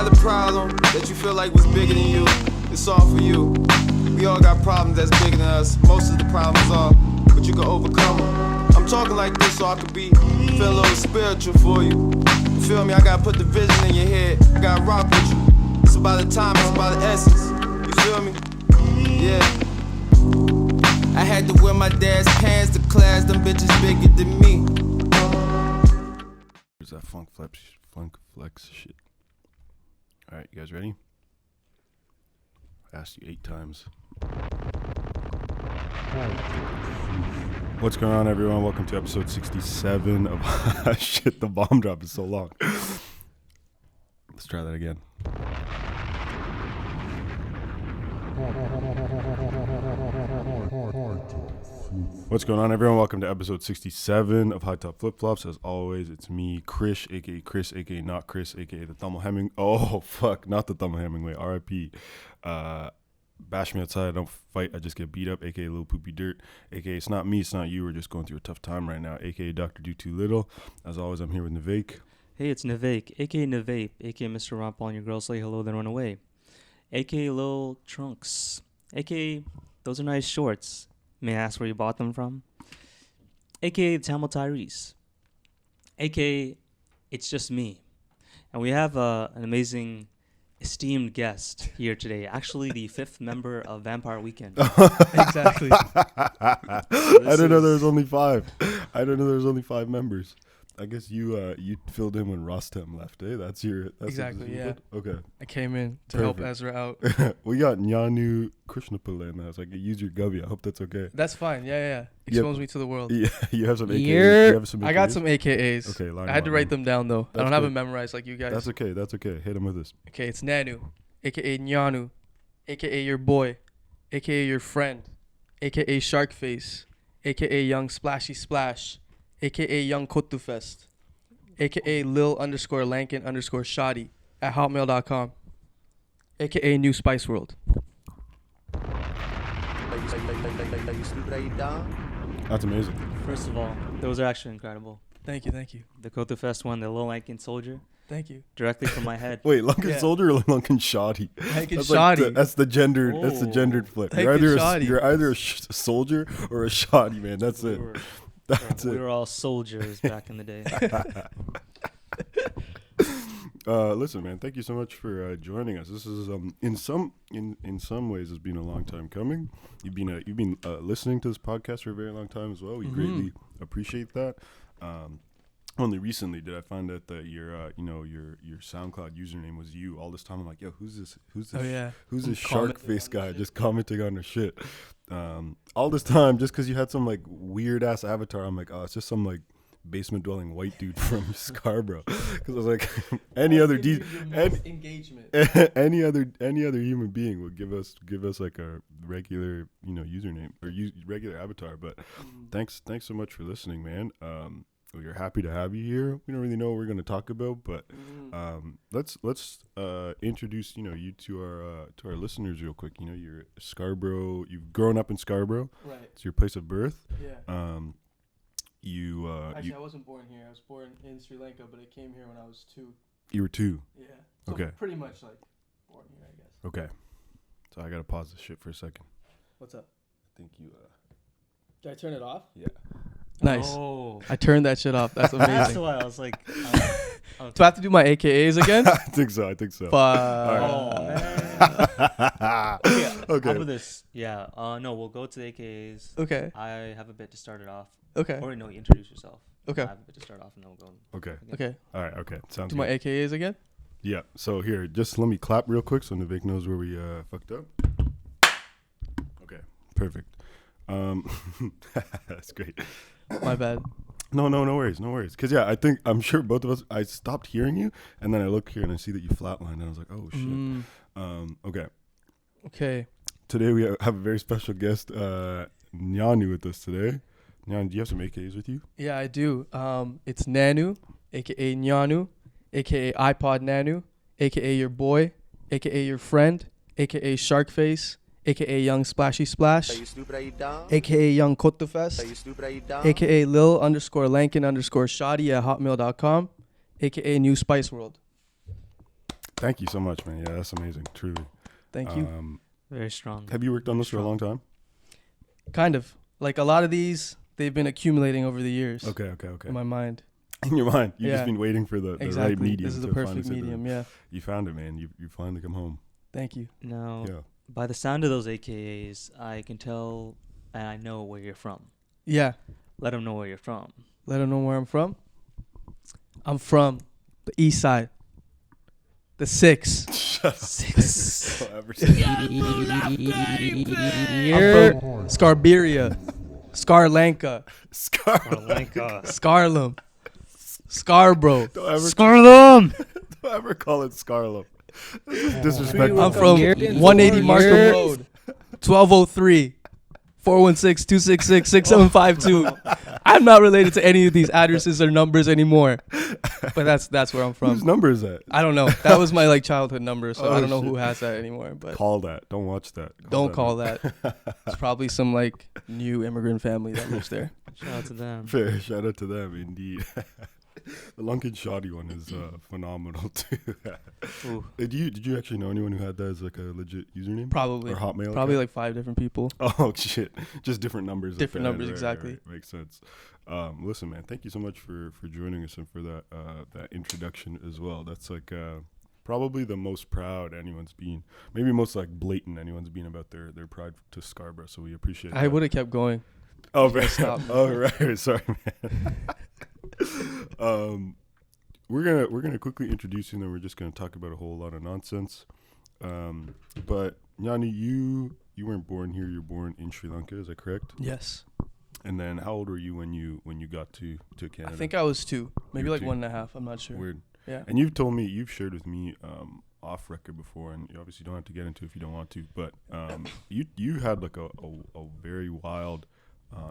got a problem that you feel like was bigger than you, it's all for you. We all got problems that's bigger than us. Most of the problems are, but you can overcome them. I'm talking like this so I could feel a little spiritual for you. You feel me? I gotta put the vision in your head. I gotta rock with you. It's about the time, it's about the essence. You feel me? Yeah. I had to wear my dad's pants to class. Them bitches bigger than me. Where's that funk flex shit? All right, you guys ready? I asked you 8 times. What's going on, everyone? Welcome to episode 67 of shit. The bomb drop is so long. Let's try that again. What's going on, everyone? Welcome to episode 67 of High Top Flip Flops. As always, it's me, Krish, aka not Chris, aka the Thumbel Hemingway. Oh fuck, not the Thumbel Hemingway. R.I.P. Bash me outside, I don't fight, I just get beat up, aka Little Poopy Dirt, aka it's not me, it's not you, we're just going through a tough time right now, aka Dr. Do Too Little. As always, I'm here with Navake. Hey, it's Navake, aka Navape, aka Mr. Rompal, and your girls say hello then run away, aka Lil Trunks, aka those are nice shorts, may I ask where you bought them from, aka Tamil Tyrese, aka it's just me, and we have an amazing esteemed guest here today. Actually, the 5th member of Vampire Weekend. Exactly. I didn't know there was only 5. I didn't know there was only 5 members. I guess you filled in when Rostam left, eh? That's exactly, yeah. Okay. I came in to help Ezra out. We got Gnanu Krishnapala in the house. I can use your gubby. I hope that's okay. That's fine. Yeah. Expose me to the world. Yeah, you have some AKAs. You have some AKAs? I got some AKAs. Okay, I had to write them down though. I don't have them memorized like you guys. That's okay. Hit them with this. Okay, it's Gnanu, aka Gnanu, aka your boy, aka your friend, aka Shark Face, aka Young Splashy Splash, aka Young Kotu Fest, aka Lil_Lankin_Shoddy at hotmail.com, aka New Spice World. That's amazing. First of all, those are actually incredible. Thank you. The Kotu Fest one, the Lil Lankin Soldier. Thank you. Directly from my head. Wait, Lankin Soldier or Lankin Shoddy? Lankin Shoddy. That's the gendered. That's the gendered flip. You're either a soldier or a shoddy, man. That's it. We were all soldiers back in the day. Listen, man, thank you so much for joining us. This is in some ways it's been a long time coming. You've been listening to this podcast for a very long time as well. We greatly appreciate that. Only recently did I find out that your SoundCloud username was you. All this time I'm like, yo, who's this? Oh, yeah. Who's this shark face guy just commenting on our shit? All this time, just because you had some like weird ass avatar, I'm like, oh, it's just some like basement dwelling white dude from Scarborough. Because I was like, any other engagement, any other human being would give us like a regular username or regular avatar. But thanks so much for listening, man. We're happy to have you here. We don't really know what we're going to talk about, but let's introduce you to our listeners real quick. You're Scarborough. You've grown up in Scarborough. Right. It's your place of birth. Yeah. I wasn't born here. I was born in Sri Lanka, but I came here when I was 2. You were 2. Yeah. So okay. Pretty much like born here, I guess. Okay. So I gotta pause this shit for a second. What's up? I think you. Did I turn it off? Yeah. Nice. Oh. I turned that shit off. That's amazing. That's why I was like, do I have to do my AKAs again? I think so. Oh, man. Okay. How about this? Yeah. No, we'll go to the AKAs. Okay. I have a bit to start it off. Okay. Or no, introduce yourself. Okay. I have a bit to start off, and then we'll go. Okay. Okay. All right. Okay. Sounds do good. My AKAs again? Yeah. So here, just let me clap real quick so Navik knows where we fucked up. Okay. Perfect. That's great. My bad. No worries. Because I'm sure both of us, I stopped hearing you, and then I look here and I see that you flatlined, and I was like, oh shit. Okay. Today we have a very special guest, Gnanu, with us today. Gnanu, do you have some AKAs with you? Yeah, I do. It's Gnanu, aka Gnanu, aka iPod Gnanu, aka your boy, aka your friend, aka Shark Face, aka Young Splashy Splash, aka Young Kotu Fest, aka Lil_Lankin_Shoddy at hotmail.com, aka New Spice World. Thank you so much, man. Yeah, that's amazing. Truly. Thank you. Very strong. Have you worked on this for a long time? Kind of. Like a lot of these, they've been accumulating over the years. Okay. In my mind. In your mind, you've just Yeah. been waiting for the Exactly. right medium. This is the to finally perfect sit down. medium. Yeah. You found it, man. You finally come home. Thank you. Now, Yeah. by the sound of those AKAs, I can tell and I know where you're from. Yeah. Let them know where you're from. Let them know where I'm from. I'm from the east side. The 6. Six. Don't ever say that. I'm from Scarborough. Scarlanka. Scarlum. Scarborough. Don't ever, Scarlum! don't ever call it Scarlum. Disrespectful. I'm from 180 Markham Road. 1203. 416-266-6752. I'm not related to any of these addresses or numbers anymore. But that's where I'm from. Whose number is that? I don't know. That was my like childhood number, so Oh, I don't know shit. who has that anymore. But Call that. Don't watch that. don't call that. It's probably some like new immigrant family that lives there. Shout out to them. Fair. Shout out to them, indeed. The Lunkin Shoddy one is phenomenal too. Ooh. Did you actually know anyone who had that as like a legit username? Probably. Or Hotmail? Probably account? like 5 different people. Oh shit! Just different numbers. Different that numbers, right, exactly. Right. Makes sense. Listen, man. Thank you so much for joining us and for that introduction as well. That's like probably the most proud anyone's been. Maybe most like blatant anyone's been about their pride to Scarborough. So we appreciate. I would have kept going. Oh, You man. stop. Oh, right. Sorry, man. We're gonna quickly introduce you, and then we're just gonna talk about a whole lot of nonsense. But Gnanu, you weren't born here. You're born in Sri Lanka. Is that correct? Yes. And then, how old were you when you got to Canada? I think I was 2. Maybe You were like 2. 1.5. I'm not sure. Weird. Yeah. And you've told me, you've shared with me off record before, and you obviously don't have to get into it if you don't want to. But you had like a very wild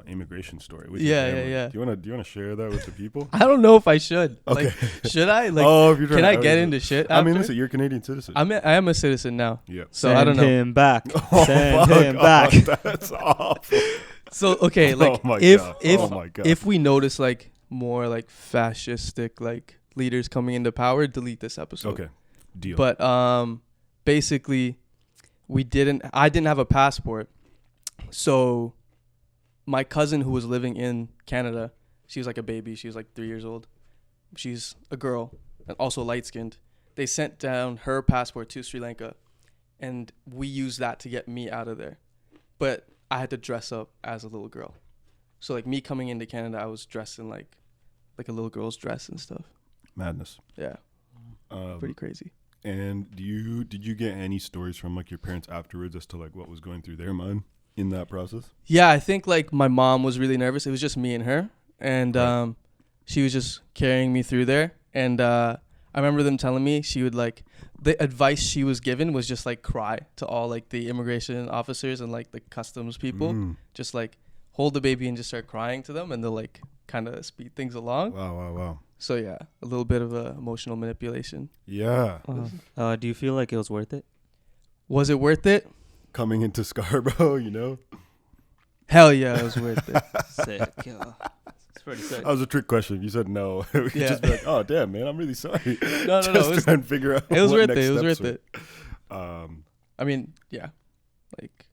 immigration story. With your Yeah, family. yeah. Do you wanna share that with the people? I don't know if I should. Okay. Like, should I? Like, If you're trying can to I get out into it. shit? I mean, after? listen, you're a Canadian citizen. I am a citizen now. Yeah. So Send I don't know. him back. Oh, Send fuck him back. off. That's awful. So okay, like Oh my if God. if Oh my God. if we notice like more like fascistic like leaders coming into power, delete this episode. Okay. Deal. But basically I didn't have a passport. So my cousin who was living in Canada, she was like a baby, she was like 3 years old. She's a girl and also light-skinned. They sent down her passport to Sri Lanka and we used that to get me out of there. But I had to dress up as a little girl. So like me coming into Canada, I was dressed in like a little girl's dress and stuff. Madness. Yeah, pretty crazy. And did you get any stories from like your parents afterwards as to like what was going through their mind in that process? Yeah, I think like my mom was really nervous. It was just me and her, and Right. She was just carrying me through there. And I remember them telling me she would like the advice she was given was just like cry to all like the immigration officers and like the customs people, just like hold the baby and just start crying to them, and they'll like kind of speed things along. Wow. So yeah, a little bit of emotional manipulation. Yeah. Do you feel like it was worth it? Was it worth it? Coming into Scarborough, you know? Hell yeah, it was worth it. Sick. It's pretty sick. That was a trick question. If you said no, we could Yeah. just be like, oh, damn, man, I'm really sorry. No, Just it was, try and figure out it was what worth next it. It was steps worth were. it. I mean, yeah. Like,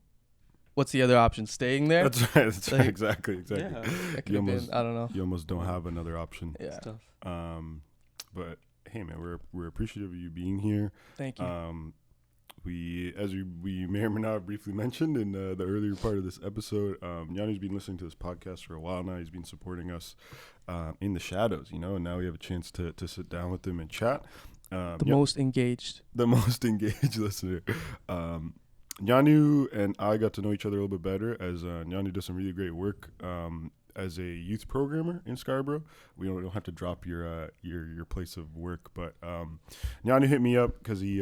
what's the other option? Staying there? That's right. That's right. Like- Exactly. That You could have been, almost- I don't know. You almost don't have another option. Yeah. Stuff. But hey, man, we're appreciative of you being here. Thank you. We may or may not have briefly mentioned in the earlier part of this episode, Gnannu's been listening to this podcast for a while now. He's been supporting us in the shadows, you know, and now we have a chance to sit down with him and chat. The most engaged. The most engaged listener. Gnanu and I got to know each other a little bit better as Gnanu does some really great work as a youth programmer in Scarborough. We don't have to drop your place of work, but Gnanu hit me up because he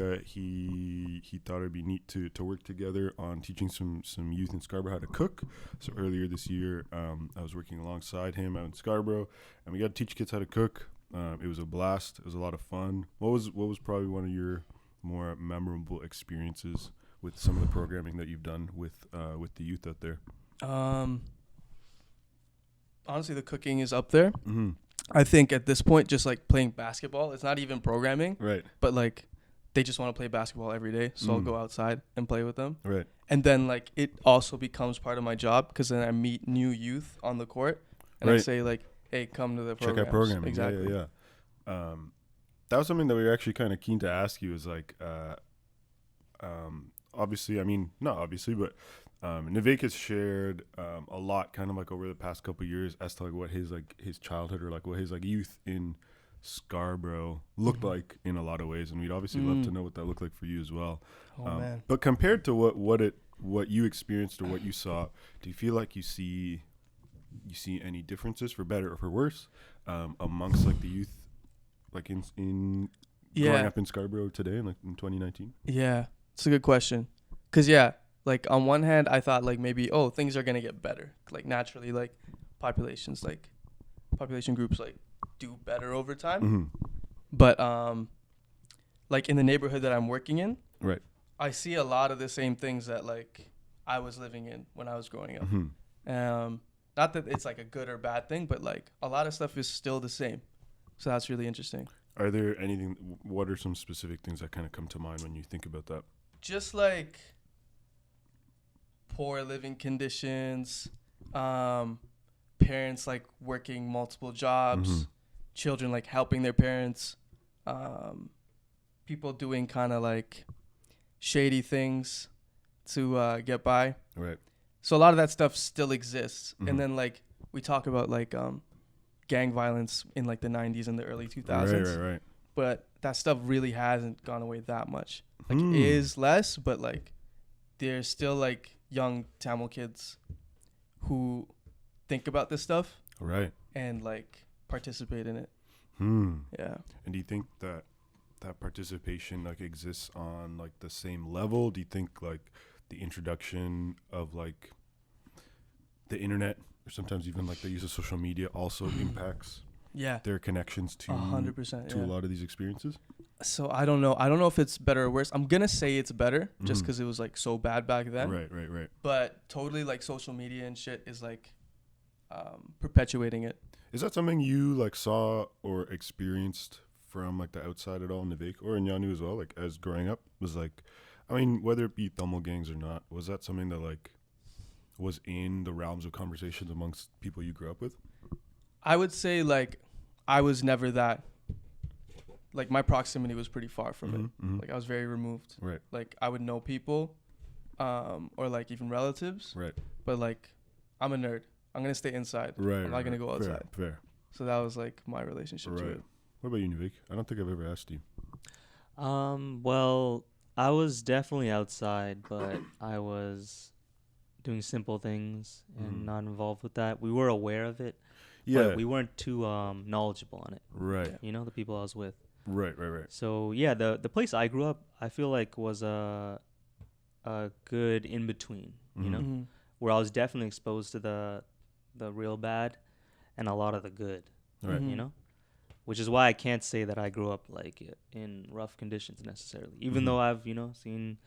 thought it'd be neat to work together on teaching some youth in Scarborough how to cook. So earlier this year, I was working alongside him out in Scarborough, and we got to teach kids how to cook. It was a blast. It was a lot of fun. What was probably one of your more memorable experiences with some of the programming that you've done with the youth out there? Honestly, the cooking is up there. Mm-hmm. I think at this point, just like playing basketball, it's not even programming, Right. but like they just want to play basketball every day, so I'll go outside and play with them. Right. And then like it also becomes part of my job because then I meet new youth on the court and I Right. say like, hey, come to the Check programs. out programming. Exactly. Yeah. That was something that we were actually kind of keen to ask you. Is like, obviously, I mean, not obviously, but Nivek has shared a lot, kind of like over the past couple of years, as to like what his childhood or like what his like youth in Scarborough looked like in a lot of ways, and we'd obviously love to know what that looked like for you as well. Oh man. But compared to what you experienced or what you saw, do you feel like you see any differences for better or for worse amongst like the youth, like in growing up in Scarborough today, like in 2019? Yeah, it's a good question. Cause yeah, like on one hand, I thought like maybe things are gonna get better, like naturally, like population groups like do better over time. Mm-hmm. But like in the neighborhood that I'm working in, Right. I see a lot of the same things that like I was living in when I was growing up. Mm-hmm. Not that it's like a good or bad thing, but like a lot of stuff is still the same. So that's really interesting. Are there what are some specific things that kind of come to mind when you think about that? Just like poor living conditions, parents like working multiple jobs, children like helping their parents, people doing kind of like shady things to get by. Right. So a lot of that stuff still exists. And then like we talk about like gang violence in like the 90s and the early 2000s. Right. But that stuff really hasn't gone away that much. Like it is less, but like there's still like young Tamil kids who think about this stuff. Right. And like participate in it. Yeah. And do you think that participation like exists on like the same level? Do you think like the introduction of like the internet or sometimes even like the use of social media also impacts their connections to 100% to a lot of these experiences? So I don't know if it's better or worse. I'm gonna say it's better just because it was like so bad back then. Right. But totally like social media and shit is like perpetuating it. Is that something you like saw or experienced from like the outside at all, Nivek, or in Gnanu as well, like as growing up? Was like, I mean, whether it be Tamil gangs or not, was that something that like was in the realms of conversations amongst people you grew up with? I would say like I was never that. Like my proximity was pretty far from it. Like I was very removed. Right. Like I would know people, or like even relatives. Right. But like I'm a nerd. I'm gonna stay inside. Right. I'm not gonna go outside. Fair. So that was like my relationship to it. What about you, Nivek? I don't think I've ever asked you. Well, I was definitely outside, but I was doing simple things and not involved with that. We were aware of it, but we weren't too knowledgeable on it. Right. You know, the people I was with. Right. So yeah, the place I grew up, I feel like was a good in between. You know, where I was definitely exposed to the real bad and a lot of the good. Right. You know, which is why I can't say that I grew up like in rough conditions necessarily. Even though I've seen,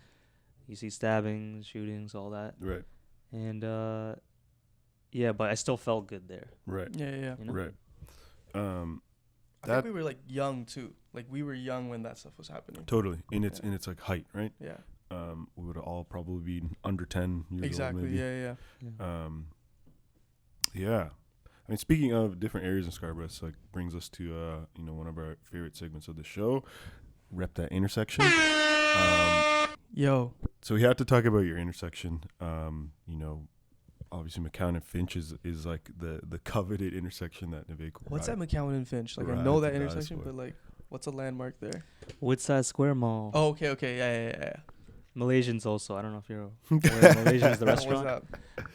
you see stabbings, shootings, all that. Right. And but I still felt good there. Right. Yeah. You know? Right. I think we were like young too. Like we were young when that stuff was happening. Totally. In its like height, right? Yeah. We would all probably be under 10 years Exactly. old. Maybe. Yeah. Yeah. I mean, speaking of different areas in Scarborough, this like brings us to one of our favorite segments of the show, Rep That Intersection. Yo. So we had to talk about your intersection. Obviously McCown and Finch is like the coveted intersection that Nivek. What's that McCown and Finch? Like I know that intersection, but like, what's a landmark there? Woodside Square Mall. Oh, okay. Yeah. Malaysians also. I don't know if you're aware. Malaysian's the restaurant.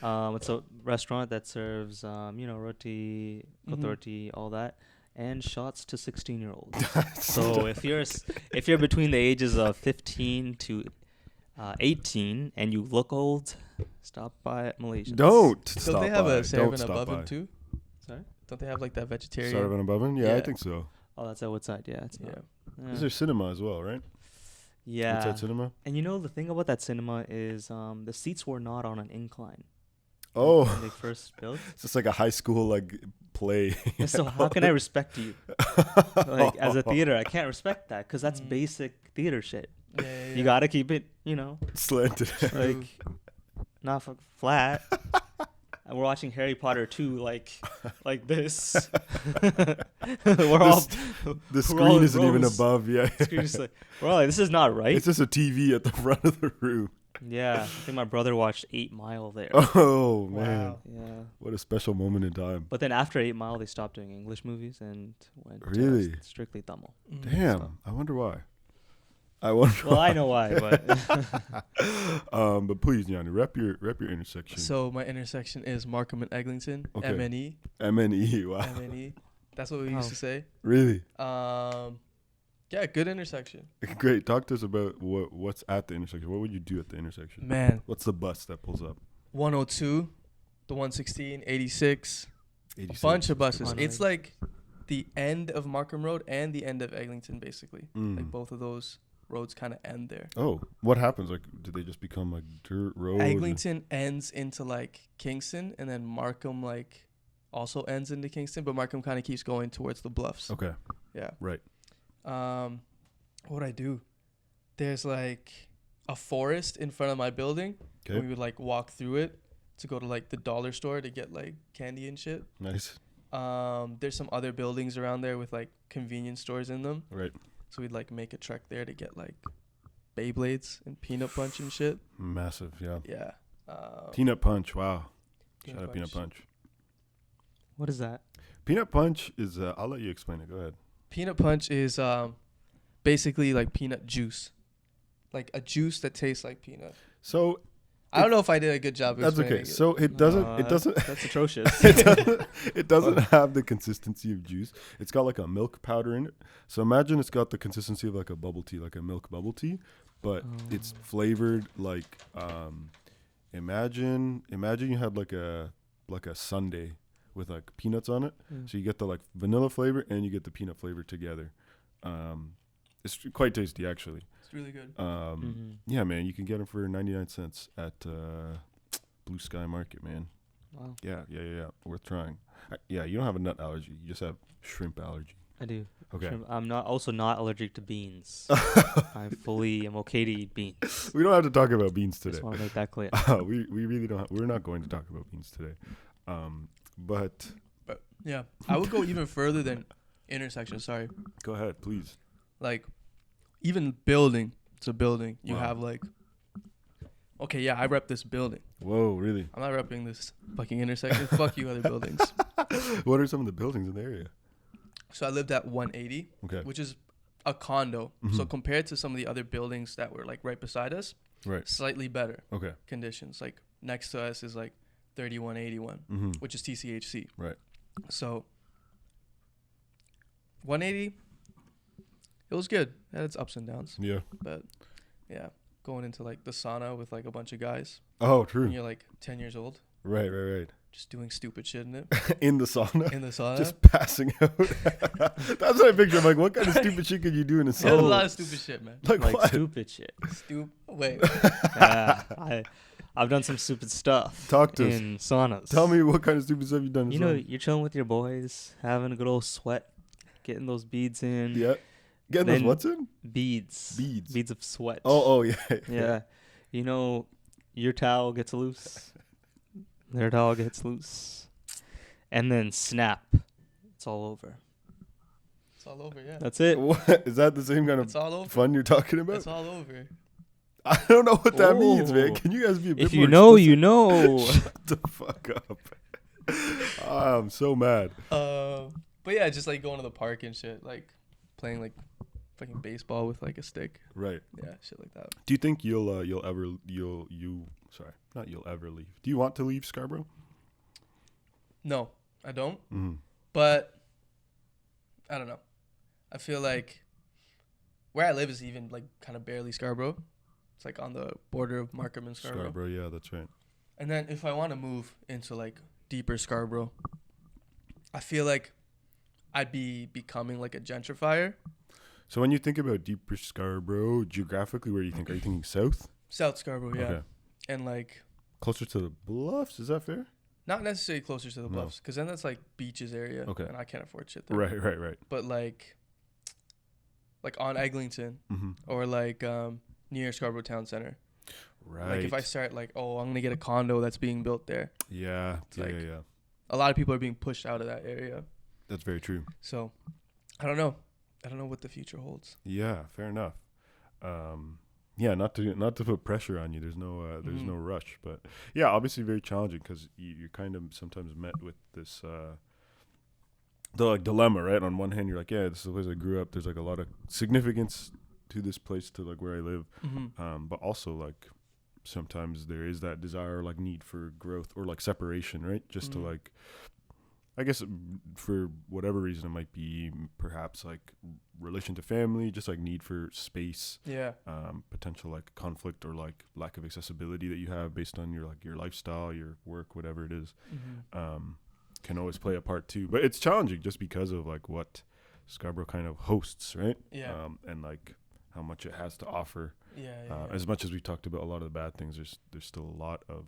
What's that? It's a restaurant that serves, roti, kotorti, all that, and shots to 16-year-olds. So if you're between the ages of 15 to 18 and you look old, stop by at Malaysians. Don't they have a Sarah above by. It too? Sorry? Don't they have like that vegetarian? Sarah above it? Yeah, I think so. Oh, that's at Woodside. Yeah, it's not. Is there cinema as well, right? Yeah. Woodside Cinema. And the thing about that cinema is the seats were not on an incline. Oh. When they first built. It's just like a high school like play. So how can I respect you? Like as a theater, I can't respect that because that's basic theater shit. Yeah. You gotta keep it, Slanted. like not flat. And we're watching Harry Potter 2 like this. We're all The screen in isn't even rows. above. Yeah. screen just like, we're all like, this is not right. It's just a TV at the front of the room. Yeah, I think my brother watched 8 Mile there. Oh man, Wow. Yeah, what a special moment in time. but then after 8 Mile, they stopped doing English movies and went Really? strictly Tamil. Damn, So- I wonder why. I wonder. Well, I know why, but But please, Gnanu, rep your intersection. So my intersection is Markham and Eglinton. Okay. MNE. MNE. Wow. MNE. That's what we used Oh. to say. Really? Yeah, good intersection. Great. Talk to us about what's at the intersection. What would you do at the intersection? Man, What's the bus that pulls up? 102, the 116, 86, 86. a bunch of buses. Fun. It's like the end of Markham Road and the end of Eglinton, basically. Like Mm. both of those roads kind of end there. Oh, what happens? Like, do they just become like dirt roads? Eglinton ends into like Kingston, and then Markham like also ends into Kingston, but Markham kind of keeps going towards the bluffs. Okay. Yeah. Right. What I do? There's like a forest in front of my building. Okay. We would like walk through it to go to like the dollar store to get like candy and shit. Nice. There's some other buildings around there with like convenience stores in them. Right. So we'd like make a trek there to get like Beyblades and peanut punch and shit. Massive. Yeah. Yeah. Peanut punch. Wow. Peanut Shout out peanut punch. what is that? Peanut punch is. I'll let you explain it. Go ahead. Peanut punch is basically like peanut juice, like a juice that tastes like peanut. So I don't know if I did a good job. that's explaining okay. it. So it doesn't. It doesn't. That's atrocious. It doesn't have the consistency of juice. It's got like a milk powder in it. So imagine it's got the consistency of like a bubble tea, like a milk bubble tea, but it's flavored like imagine you had like a sundae with like peanuts on it. So you get the like vanilla flavor and you get the peanut flavor together. It's quite tasty actually. It's really good. Yeah, man, you can get them for 99 cents at Blue Sky Market, man. Wow, Yeah. Worth trying. Yeah, you don't have a nut allergy. You just have shrimp allergy. I do. Okay. I'm not allergic to beans. I fully am okay to eat beans. We don't have to talk about beans today. Just want to make that clear. We really don't. We're not going to talk about beans today. But But yeah, I would go even further than intersection. Sorry, go ahead, please. like even building. It's a building. You Wow. have like. Okay, yeah, I rep this building. Whoa, really? I'm not repping this fucking intersection. Fuck you, other buildings. What are some of the buildings in the area? So I lived at 180, Okay. which is a condo. So compared to some of the other buildings that were like right beside us, Right. slightly better Okay. conditions. Like next to us is like 3181, which is TCHC. Right. So 180, it was good. It had its ups and downs, Yeah. but yeah, going into like the sauna with like a bunch of guys Oh, when true. you're like 10 years old, Right. just doing stupid shit in it In the sauna. in the sauna. Just passing out. That's what I picture. I'm like, what kind of stupid shit could you do in a There's a sauna? lot of stupid shit, man. Like Like what? stupid shit. Wait, Yeah, I've done some stupid stuff. Talk to us. in saunas. Tell me what kind of stupid stuff you've done in You know, sauna. you're chilling with your boys, having a good old sweat, getting those beads in. Yeah. Getting those Then- what's in? Beads. Beads. Beads of sweat. Oh, yeah. Yeah. You know, your towel gets loose. Their towel gets loose. And then snap. It's all over. it's all over. Yeah, That's it. What? Is that the same kind of it's all over. fun you're talking about? It's all over. I don't know what that means, man. Oh. Can you guys be a bit If more you know, explicit? you know. Shut the fuck up. I'm so mad. But yeah, just like going to the park and shit, like playing like fucking baseball with like a stick. Right. Yeah, shit like that. Do you think you'll ever leave? Do you want to leave Scarborough? No, I don't. Mm-hmm. But I don't know. I feel like where I live is even like kind of barely Scarborough. It's like on the border of Markham and Scarborough. Yeah, that's right. And then if I want to move into like deeper Scarborough, I feel like I'd be becoming like a gentrifier. So when you think about deeper Scarborough, geographically, where do you think? Are you thinking south? South Scarborough, yeah. Okay. And like Closer to the bluffs? Is that fair? Not necessarily closer to the No. bluffs, because then that's like beaches area. Okay. And I can't afford shit there. Right. But like on Eglinton Mm-hmm. or like near Scarborough Town Center. Right. Like if I start like, oh, I'm gonna get a condo that's being built there. Yeah. like- Yeah. A lot of people are being pushed out of that area. That's very true. So I don't know. I don't know what the future holds. Yeah. Fair enough. Yeah, not to put pressure on you. There's no rush, but yeah, obviously very challenging because you're kind of sometimes met with this the like dilemma, right? On one hand, you're like, yeah, this is the place I grew up. There's like a lot of significance to this place, to like where I live, but also like sometimes there is that desire, or like need for growth or like separation, right? Just to like, I guess for whatever reason it might be, perhaps like relation to family, just like need for space, Yeah. potential like conflict or like lack of accessibility that you have based on your like your lifestyle, your work, whatever it is, can always play a part too. But it's challenging just because of like what Scarborough kind of hosts, right? Yeah. And like how much it has to offer. Yeah. As much as we talked about a lot of the bad things, there's still a lot of,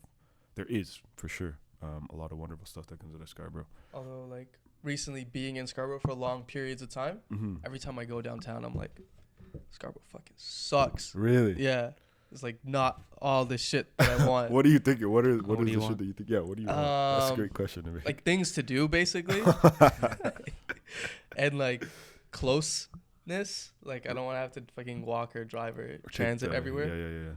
there is for sure a lot of wonderful stuff that comes out of Scarborough. Although like recently being in Scarborough for long periods of time, every time I go downtown, I'm like, Scarborough fucking sucks. Really? Yeah. It's like not all the shit that I want. What are you thinking? What is do the you shit want? that you think? Yeah, what do you want? That's a great question to me. Like things to do basically. And like closeness. Like I don't want to have to fucking walk or drive or transit everywhere. Yeah.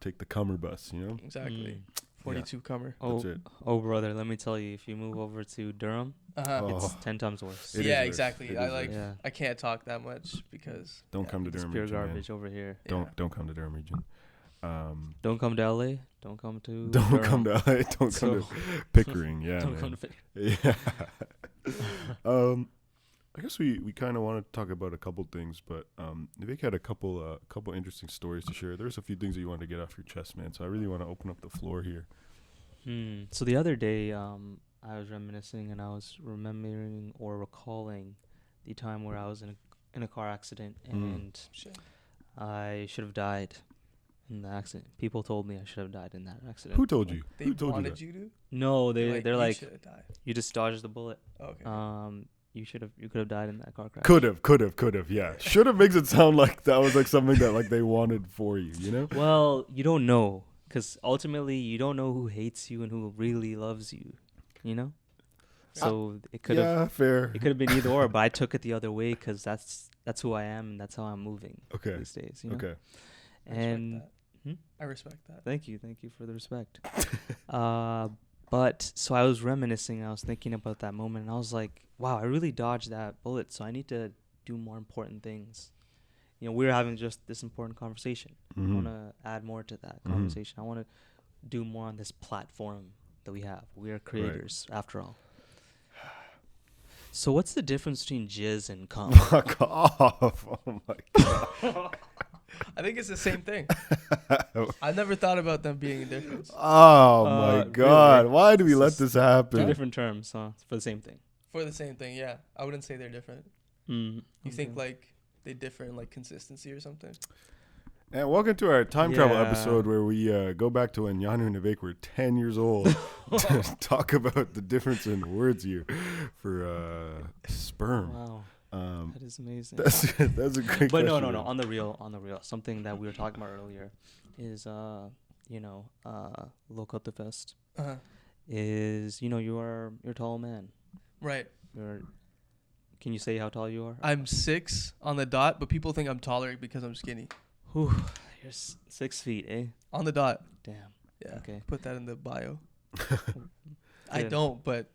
Take the Comer bus, you know? Exactly. 42 Comer. That's it. Oh, brother, let me tell you, if you move over to Durham, it's 10 times worse. It is Yeah, worse. exactly. It I is like. worse. Yeah. I can't talk that much because Don't come to It's Durham pure region, man. garbage over here. Don't come to Durham region. Don't come to LA. Don't come to. Don't Durham. come to LA. Don't So- come to Pickering. Yeah, Don't man. come to. Yeah. I guess we kind of want to talk about a couple things, but Vivek had a couple interesting stories to share. There's a few things that you wanted to get off your chest, man. So I really want to open up the floor here. So the other day, I was reminiscing and I was remembering or recalling the time where I was in a car accident and shit. I should have died in the accident. People told me I should have died in that accident. Who told you? They Who told you wanted that? you to. No, they're you like, should've died. you just dodged the bullet. Okay. You could have died in that car crash. Could have. Yeah, should have makes it sound like that was like something that like they wanted for you. You know? Well, you don't know, because ultimately you don't know who hates you and who really loves you. You know. So it could have. Yeah, fair. It could have been either or, but I took it the other way because that's who I am and that's how I'm moving Okay. these days. You know? Okay. And I respect that. thank you for the respect. But so I was reminiscing. I was thinking about that moment, and I was like, "Wow, I really dodged that bullet. So I need to do more important things." You know, we were having just this important conversation. I want to add more to that conversation. I want to do more on this platform that we have. We are creators, after all. So what's the difference between jizz and cum? Fuck off! Oh my god! I think it's the same thing. I never thought about them being a difference. Oh my god! really? Why do we It's let just this Two happen? different terms, huh? For the same thing. For the same thing, yeah. I wouldn't say they're different. You think like they differ in like consistency or something? And welcome to our time travel Yeah. episode where we go back to when Gnanu and Vivek were 10 years old to talk about the difference in words here for sperm. Wow, that is amazing. That's a great But question. no. man. On the real, something that we were talking about earlier is, local to fest is, you're a tall man. Right. Can you say how tall you are? I'm 6 on the dot, but people think I'm taller because I'm skinny. Whew, you're 6 feet, eh? On the dot. Damn. Yeah. Okay. Put that in the bio. I Good. don't, but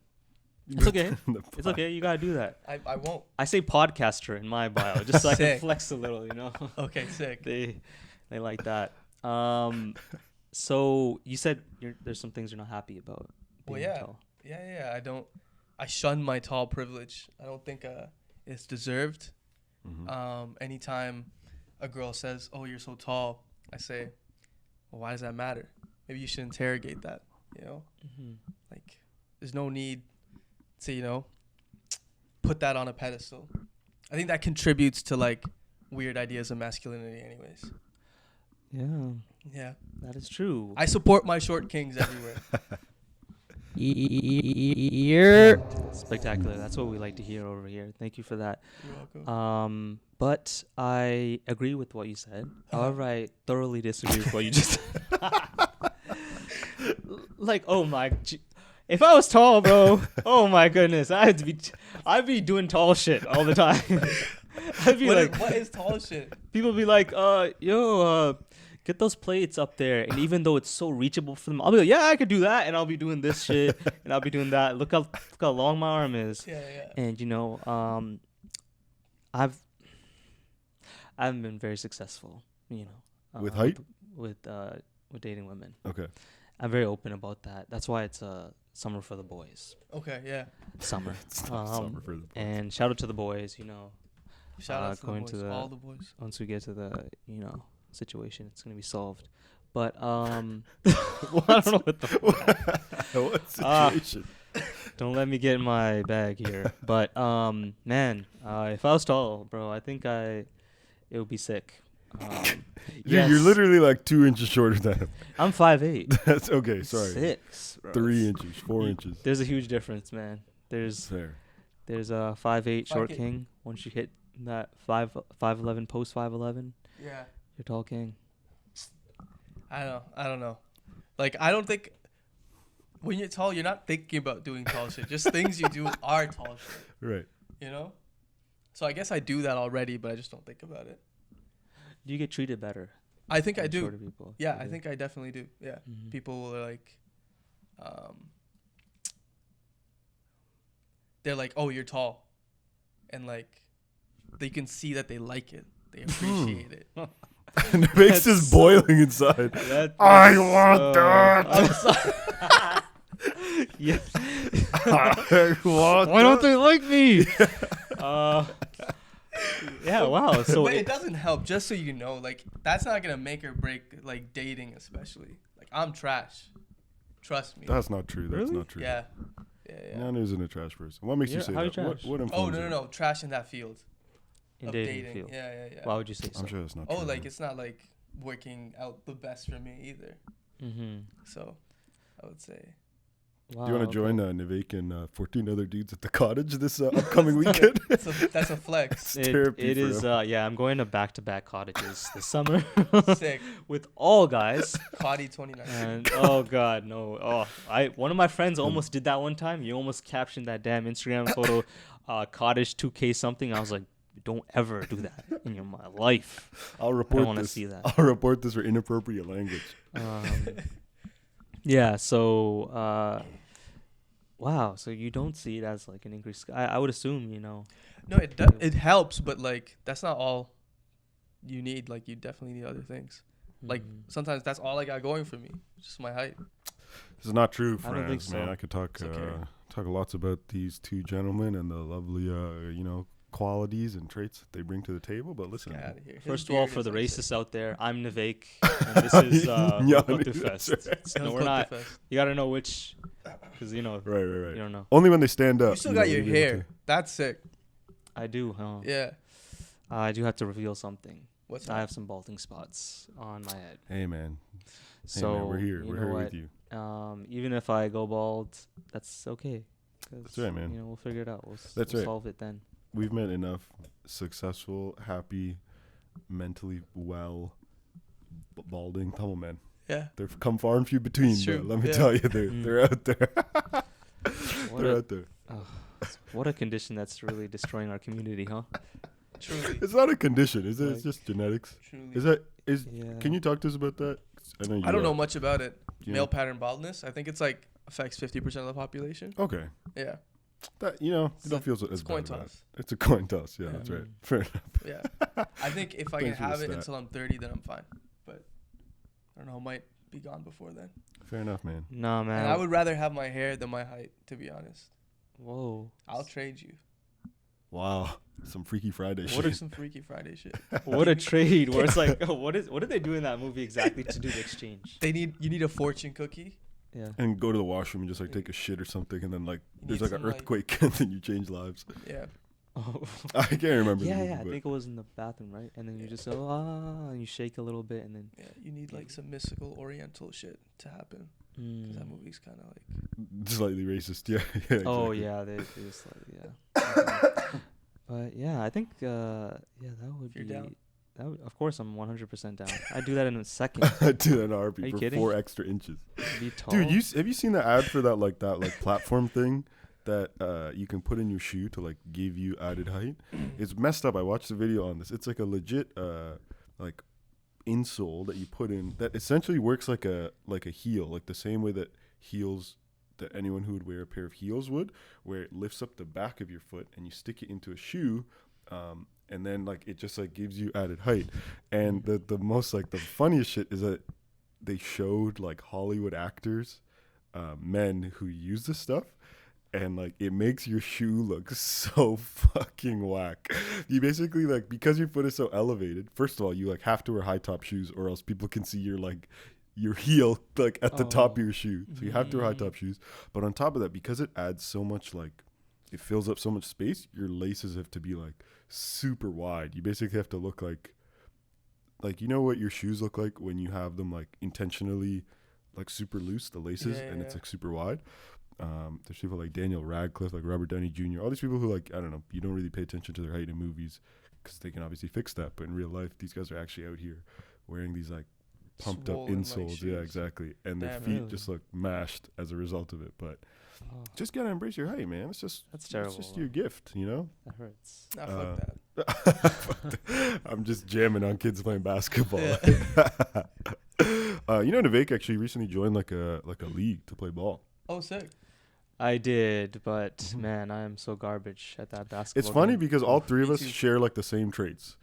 It's okay. It's okay. You gotta do that. I won't. I say podcaster in my bio just so I can Sick. flex a little. Okay, sick. They like that. So you said there's some things you're not happy about. Well, being yeah. tall. Yeah. I shun my tall privilege. I don't think it's deserved. Anytime a girl says, "Oh, you're so tall," I say, "Well, why does that matter? Maybe you should interrogate that." You know, like there's no need to put that on a pedestal. I think that contributes to like weird ideas of masculinity, anyways. Yeah, Yeah, that is true. I support my short kings everywhere. Spectacular. That's what we like to hear over here. Thank you for that. You're welcome. But I agree with what you said. However, I thoroughly disagree with what you just like, oh my, if I was tall, bro, oh my goodness, I'd be doing tall shit all the time. I'd be What is tall shit? people be like, get those plates up there. And even though it's so reachable for them, I'll be like, yeah, I could do that. And I'll be doing this shit and I'll be doing that. Look how long my arm is. Yeah. And I haven't been very successful, With height? with dating women. Okay. I'm very open about that. That's why it's summer for the boys. Okay, yeah. Summer. It's not summer for the boys. And shout out to the boys. Shout out to going the boys, all the boys. Once we get to the situation, it's gonna be solved. But well, I don't know what the What situation? don't let me get in my bag here. But man, if I was tall, bro, I think it would be sick. Dude, yes, you're literally like 2 inches shorter than him. I'm 5'8". That's okay. Sorry. 6. Bro. 3 inches, 4 inches. There's a huge difference, man. There's Fair. a 5'8" short 5'8". king. Once you hit that 5'11", post 5'11", Yeah. you're tall king. I don't know. Like, I don't think when you're tall, you're not thinking about doing tall shit. Just things you do are tall shit. Right. You know? So I guess I do that already, but I just don't think about it. Do you get treated better? I think I than do. shorter people? Yeah, You I do? think I definitely do. Yeah. Mhm. People are like, they're like, oh, you're tall. And like, they can see that they like it. They appreciate it. And it makes That's this so- boiling inside. That- I that's want so- that. Yeah. I want Why don't that. they like me? Yeah. Wow. So But it doesn't help, just so you know. Like, that's not going to make or break, like, dating especially. Like, I'm trash. Trust me. That's not true. That's Really? not true. Yeah. Gnanu isn't a trash person. What makes you Yeah, say how you that? What trash? Oh, influences it? no. Trash in that field in of dating dating. field. Yeah. Why would you say so? I'm sure that's not Oh, true. like, man. it's not, like, working out the best for me either. Mm-hmm. So, I would say. Wow, Do you want to join okay. Nivek and 14 other dudes at the cottage this upcoming weekend? That's a flex. It's therapy It for is. him. Yeah, I'm going to back-to-back cottages this summer Sick. with all guys. Cotty 29. And oh god, no. One of my friends almost did that one time. You almost captioned that damn Instagram photo, cottage 2K something. I was like, don't ever do that in my life. I'll I report don't want to this. see that. I'll report this for inappropriate language. Yeah. So, wow. So you don't see it as like an increase. I would assume, No, it helps, but like that's not all you need. Like you definitely need other things. Like sometimes that's all I got going for me, just my height. This is not true, I don't think friends, man. so. I could talk It's okay. talk lots about these two gentlemen and the lovely, qualities and traits that they bring to the table. But listen, Get out of here. His First of all, beard for is the like sick. racists out there, I'm Nivek, and this is Gnanu, Kotu that's Fest. right. No, we're not. You gotta know which, because right. you don't know. Only when they stand up. You still got your you'll be able hair. That's sick. I do, huh? Yeah. I do have to reveal something. What's I that? have some balding spots on my head. Hey man, So we're here. you We're know here what? with you. Even if I go bald, that's okay. 'Cause, That's right, man. We'll figure it out. That's we'll right. solve it then. We've met enough successful, happy, mentally well, balding Tamil men. Yeah. They've come far and few between. It's true, Let me yeah. tell you, Mm. they're out there. What They're a, out there. what a condition that's really destroying our community, huh? Truly. It's not a condition, is it? It's Like- just genetics. Truly. Is that is? Yeah. Can you talk to us about that? I know you. I don't know much about it. Yeah. Male pattern baldness. I think it's like affects 50% of the population. Okay, Yeah. that you It's don't feel so It's as coin bad about it. toss. It's a coin toss. Yeah, Yeah. that's right. Mm. Fair enough. Yeah. I think if I can Thanks for the have it stat. until I'm 30, then I'm fine. But I don't know. I might be gone before then. Fair enough, man. Nah, man. And I would rather have my hair than my height, to be honest. Whoa. I'll trade you. Wow, some Freaky Friday What shit. What some Freaky Friday shit? What a trade! Where it's like, what did they do in that movie exactly to do the exchange? You need a fortune cookie. Yeah. And go to the washroom and just like take a shit or something, and then like You there's need like an some, like- earthquake, and then you change lives. Yeah. Oh. I can't remember. the Yeah, movie, yeah. I but think it was in the bathroom, right? And then you just go and you shake a little bit, and then Yeah. You need like some mystical oriental shit to happen. because that movie's kind of like. Slightly racist. Yeah. Yeah. Oh exactly. yeah, they just yeah. But yeah, I think that would If you're be. down. That would, of course, I'm 100% down. I'd do that in a second. I do that in a Are heartbeat you for kidding? 4 extra inches. Be tall. Dude, have you seen the ad for that like platform thing that you can put in your shoe to like give you added height? It's messed up. I watched the video on this. It's like a legit like insole that you put in that essentially works like a heel, like the same way that heels that anyone who would wear a pair of heels would, where it lifts up the back of your foot and you stick it into a shoe. And then like it just like gives you added height. And the most like the funniest shit is that they showed like Hollywood actors, men who use this stuff, and like it makes your shoe look so fucking whack. You basically like, because your foot is so elevated, first of all, you like have to wear high top shoes or else people can see your heel like at the top of your shoe. So you have to wear high top shoes. But on top of that, because it adds so much like it fills up so much space, your laces have to be like super wide. You basically have to look like you know what your shoes look like when you have them like intentionally like super loose, the laces, and it's like super wide. There's people like Daniel Radcliffe, like Robert Downey Jr., all these people who like, I don't know, you don't really pay attention to their height in movies because they can obviously fix that, but in real life these guys are actually out here wearing these like pumped Swollen, up insoles. Yeah, exactly. And their Damn, feet really? just look mashed as a result of it. But just gotta embrace your height, man. That's terrible. It's just your gift, you know. That hurts. Nah, fuck that. I'm just jamming on kids playing basketball. Yeah. You know, Navek actually recently joined like a league to play ball. Oh, sick. I did, but man, I am so garbage at that basketball. It's funny game. because all three of Me us too. share like the same traits.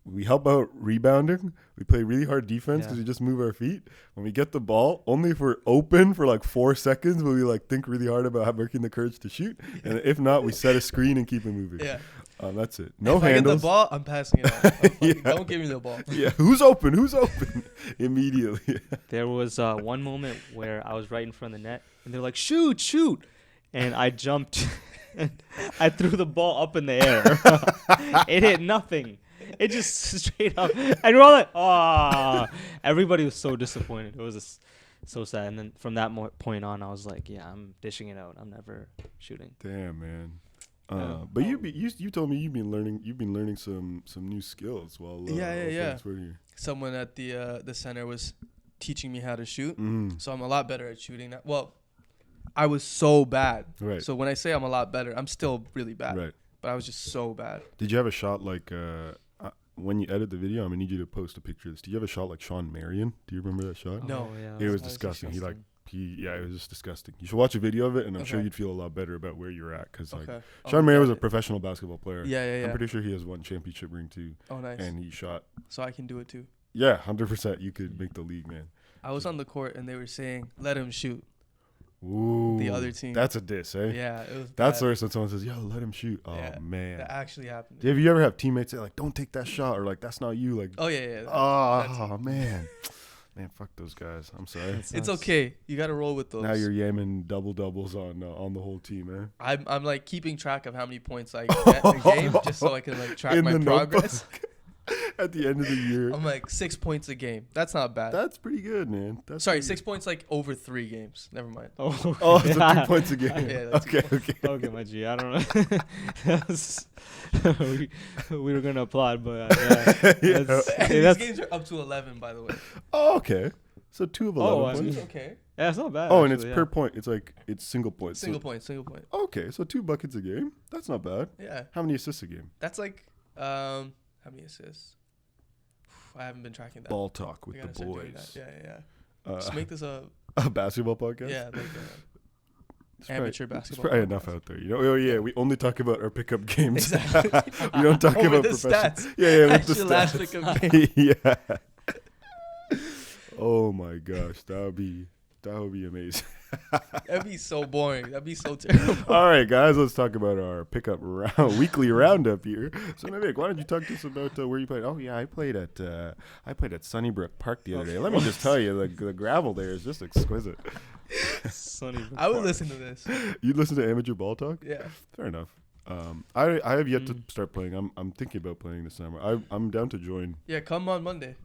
We help out rebounding. We play really hard defense because Yeah. we just move our feet. When we get the ball, only if we're open for like 4 seconds will we like think really hard about working the courage to shoot. And if not, we set a screen and keep it moving. Yeah. That's it. No if I get handles. the ball, I'm passing it off. Yeah. Don't give me the ball. Yeah, who's open? Who's open? Immediately. There was one moment where I was right in front of the net, and they're like, "Shoot, shoot!" And I jumped, and I threw the ball up in the air. It hit nothing. It just straight up, and we're all like, "Ah!" Everybody was so disappointed. It was just so sad. And then from that point on, I was like, "Yeah, I'm dishing it out. I'm never shooting." Damn, man. But you told me you've been learning some new skills while Yeah. playing here. Someone at the center was teaching me how to shoot, Mm. so I'm a lot better at shooting now. Well, I was so bad. Right. So when I say I'm a lot better, I'm still really bad. Right. But I was just so bad. Did you have a shot like when you edit the video? I'm gonna need you to post a picture of this. Do you have a shot like Sean Marion? Do you remember that shot? No. Oh, yeah, It that was was disgusting. It disgusting. was just disgusting. You should watch a video of it, and I'm sure Okay. you'd feel a lot better about where you're at. Because like Okay. Sean Marion was a professional basketball player. Yeah. I'm pretty sure he has one championship ring too, Oh, nice. and he shot. So I can do it too. Yeah, 100%. You could make the league, man. I was on the court and they were saying, "Let him shoot." Ooh, The other team. That's a diss, eh? Yeah, it was. That's bad. where someone says, "Yo, let him shoot." Oh Yeah, man. That actually happened. Have you ever have teammates say like, "Don't take that shot," or like, "That's not you"? Like, Oh yeah. oh man, fuck those guys. I'm sorry. It's okay. You gotta roll with those. Now you're yamming double doubles on the whole team, man. I'm like keeping track of how many points I get in a game, just so I can like track In my the notebook. progress. At the end of the year. I'm like 6 points a game. That's not bad. That's pretty good, man. That's Sorry, pretty 6 points like over 3 games. Never mind. Oh, Oh, so yeah. 2 points a game. Yeah, that's Okay. Okay, my G. I don't know. we were gonna applaud, but yeah. Yeah. That's, These that's, games are up to 11, by the way. Oh, okay. So 2 of 11 Oh, I points. mean- Okay. yeah, it's not bad. Oh, and it's actually, per yeah. point. It's single points. Single point. Single point. Okay, so 2 buckets a game. That's not bad. Yeah. How many assists a game? That's like how many assists? I haven't been tracking that. Ball talk with I the gotta start doing boys. that. Yeah. Just make this a Basketball podcast. yeah, like It's amateur probably, basketball. It's probably podcast. enough out there. You know. Oh yeah, we only talk about our pickup games. Exactly. We don't talk Oh, with about the professional. stats. Yeah, with That's the your last stats. pickup game. Yeah. Oh my gosh, that would be amazing. That'd be so boring. That'd be so terrible. All right, guys, let's talk about our pickup weekly roundup here. So, Navik, why don't you talk to us about where you played? Oh yeah, I played at Sunnybrook Park the other day. Let me just tell you, the gravel there is just exquisite. Sunny I would Park. listen to this. You listen to amateur ball talk? Yeah. Fair enough. I have yet to start playing. I'm thinking about playing this summer. I'm down to join. Yeah, come on Monday.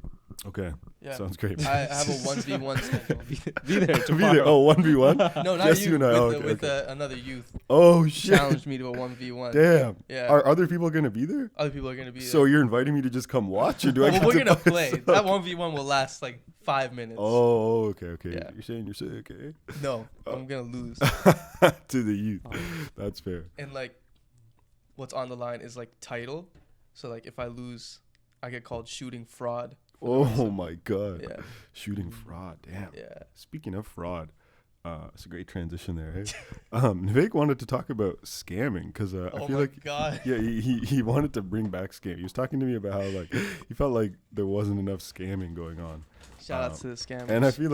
Okay. Yeah. Sounds great. I have a 1v1 schedule. Be there Be tomorrow. there. Oh, 1v1? No, not Just you. you and I. With, Okay, with okay. another youth. Oh, shit. Challenged me to a 1v1. Damn. Yeah. Are other people going to be there? Other people are gonna be there. So you're inviting me to just come watch, or do I well, get we're to gonna play play. some? That 1v1 will last like 5 minutes. Oh, okay. Yeah. You're saying you're sick, okay? No, I'm gonna lose. To the youth. Oh. That's fair. And like, what's on the line is like title. So like, if I lose, I get called shooting fraud. Oh, my God. Yeah. Shooting fraud. Damn. Yeah. Speaking of fraud, it's a great transition there. Hey? Nivek wanted to talk about scamming because I Oh feel my like god. yeah, he wanted to bring back scam. He was talking to me about how like he felt like there wasn't enough scamming going on. Shout out to the scammers. And I feel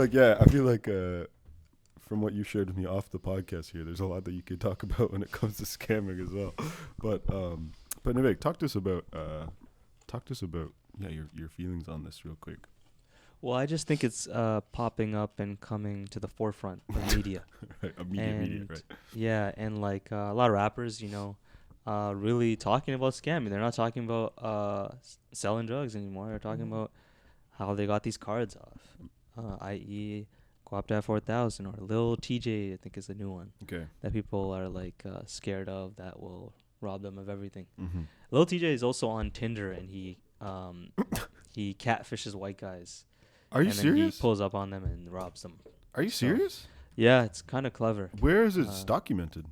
like from what you shared with me off the podcast here, there's a lot that you could talk about when it comes to scamming as well. But Nivek, talk to us about your feelings on this real quick. Well, I just think it's popping up and coming to the forefront of media. Right, media, And right? Yeah, and like a lot of rappers, really talking about scamming. They're not talking about selling drugs anymore. They're talking about how they got these cards off, i.e. Guapta 4000 or Lil TJ, I think is the new one Okay. that people are like scared of that will rob them of everything. Mm-hmm. Lil TJ is also on Tinder and he catfishes white guys. Are you and then serious? he pulls up on them and robs them. Are you serious? Yeah, it's kind of clever. Where is it Uh, documented?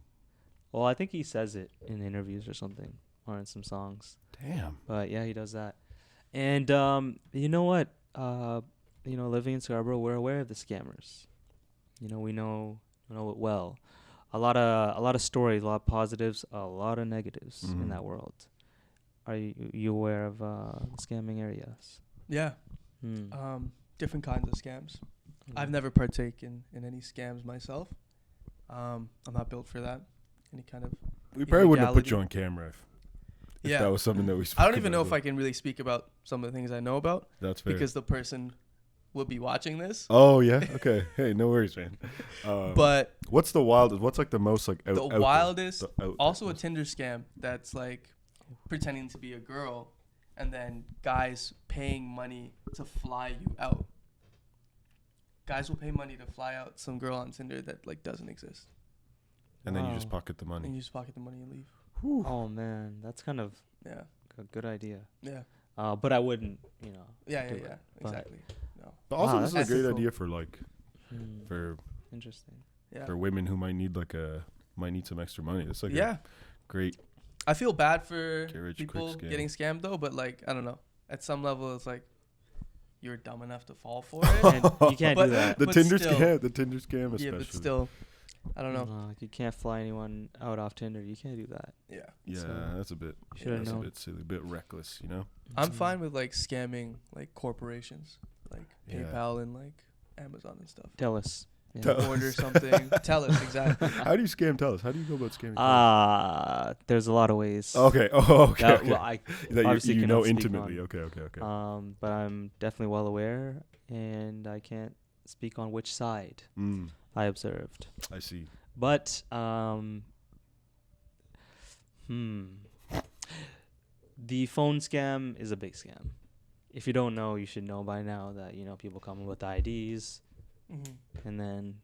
Well, I think he says it in interviews or something or in some songs. Damn. But yeah, he does that. And you know what? Living in Scarborough, we're aware of the scammers. We know it well. A lot of stories, a lot of positives, a lot of negatives in that world. Are you aware of scamming areas? Yeah. Different kinds of scams. I've never partaken in any scams myself. I'm not built for that. Any kind of We probably wouldn't have put illegality. you on camera if Yeah. that was something that we spoke I don't even know about, if I can really speak about some of the things I know about That's fair. because the person would be watching this. Oh, yeah? Okay. Hey, no worries, man. But what's the wildest? What's like the most like out the there? wildest, The out also there. a Tinder scam that's like pretending to be a girl and then guys paying money to fly you out. Guys will pay money to fly out some girl on Tinder that like doesn't exist. And then you just Wow. pocket the And money. you just pocket the money and leave. Oh man, that's kind of Yeah. a good idea. Yeah. But I wouldn't, Yeah, do yeah, it, yeah. but- Exactly. No. But also, Wow, this is that's a great ethical. idea for like Hmm, for interesting. Yeah. for women who might need some extra money. It's like Yeah. a great. I feel bad for Get rich quick people scam. getting scammed though, but like I don't know. At some level, it's like you're dumb enough to fall for it. And you can't But- do that. The But Tinder still- scam, especially. Yeah, but still, I don't know. No, you can't fly anyone out off Tinder. You can't do that. Yeah. Yeah, So, that's a bit. you should've That's a known. bit silly, a bit reckless, you know. I'm fine with like scamming like corporations, like Yeah. PayPal and like Amazon and stuff. Tell us. Yeah. Tell- Order something. Tell us exactly. How do you scam? Tell us. How do you go about scamming? There's a lot of ways. Okay. Oh, okay. That, okay. well, I That obviously you cannot know speak intimately. on. Okay. Okay. But I'm definitely well aware, and I can't speak on which side I observed. I see. But the phone scam is a big scam. If you don't know, you should know by now that people come with IDs and then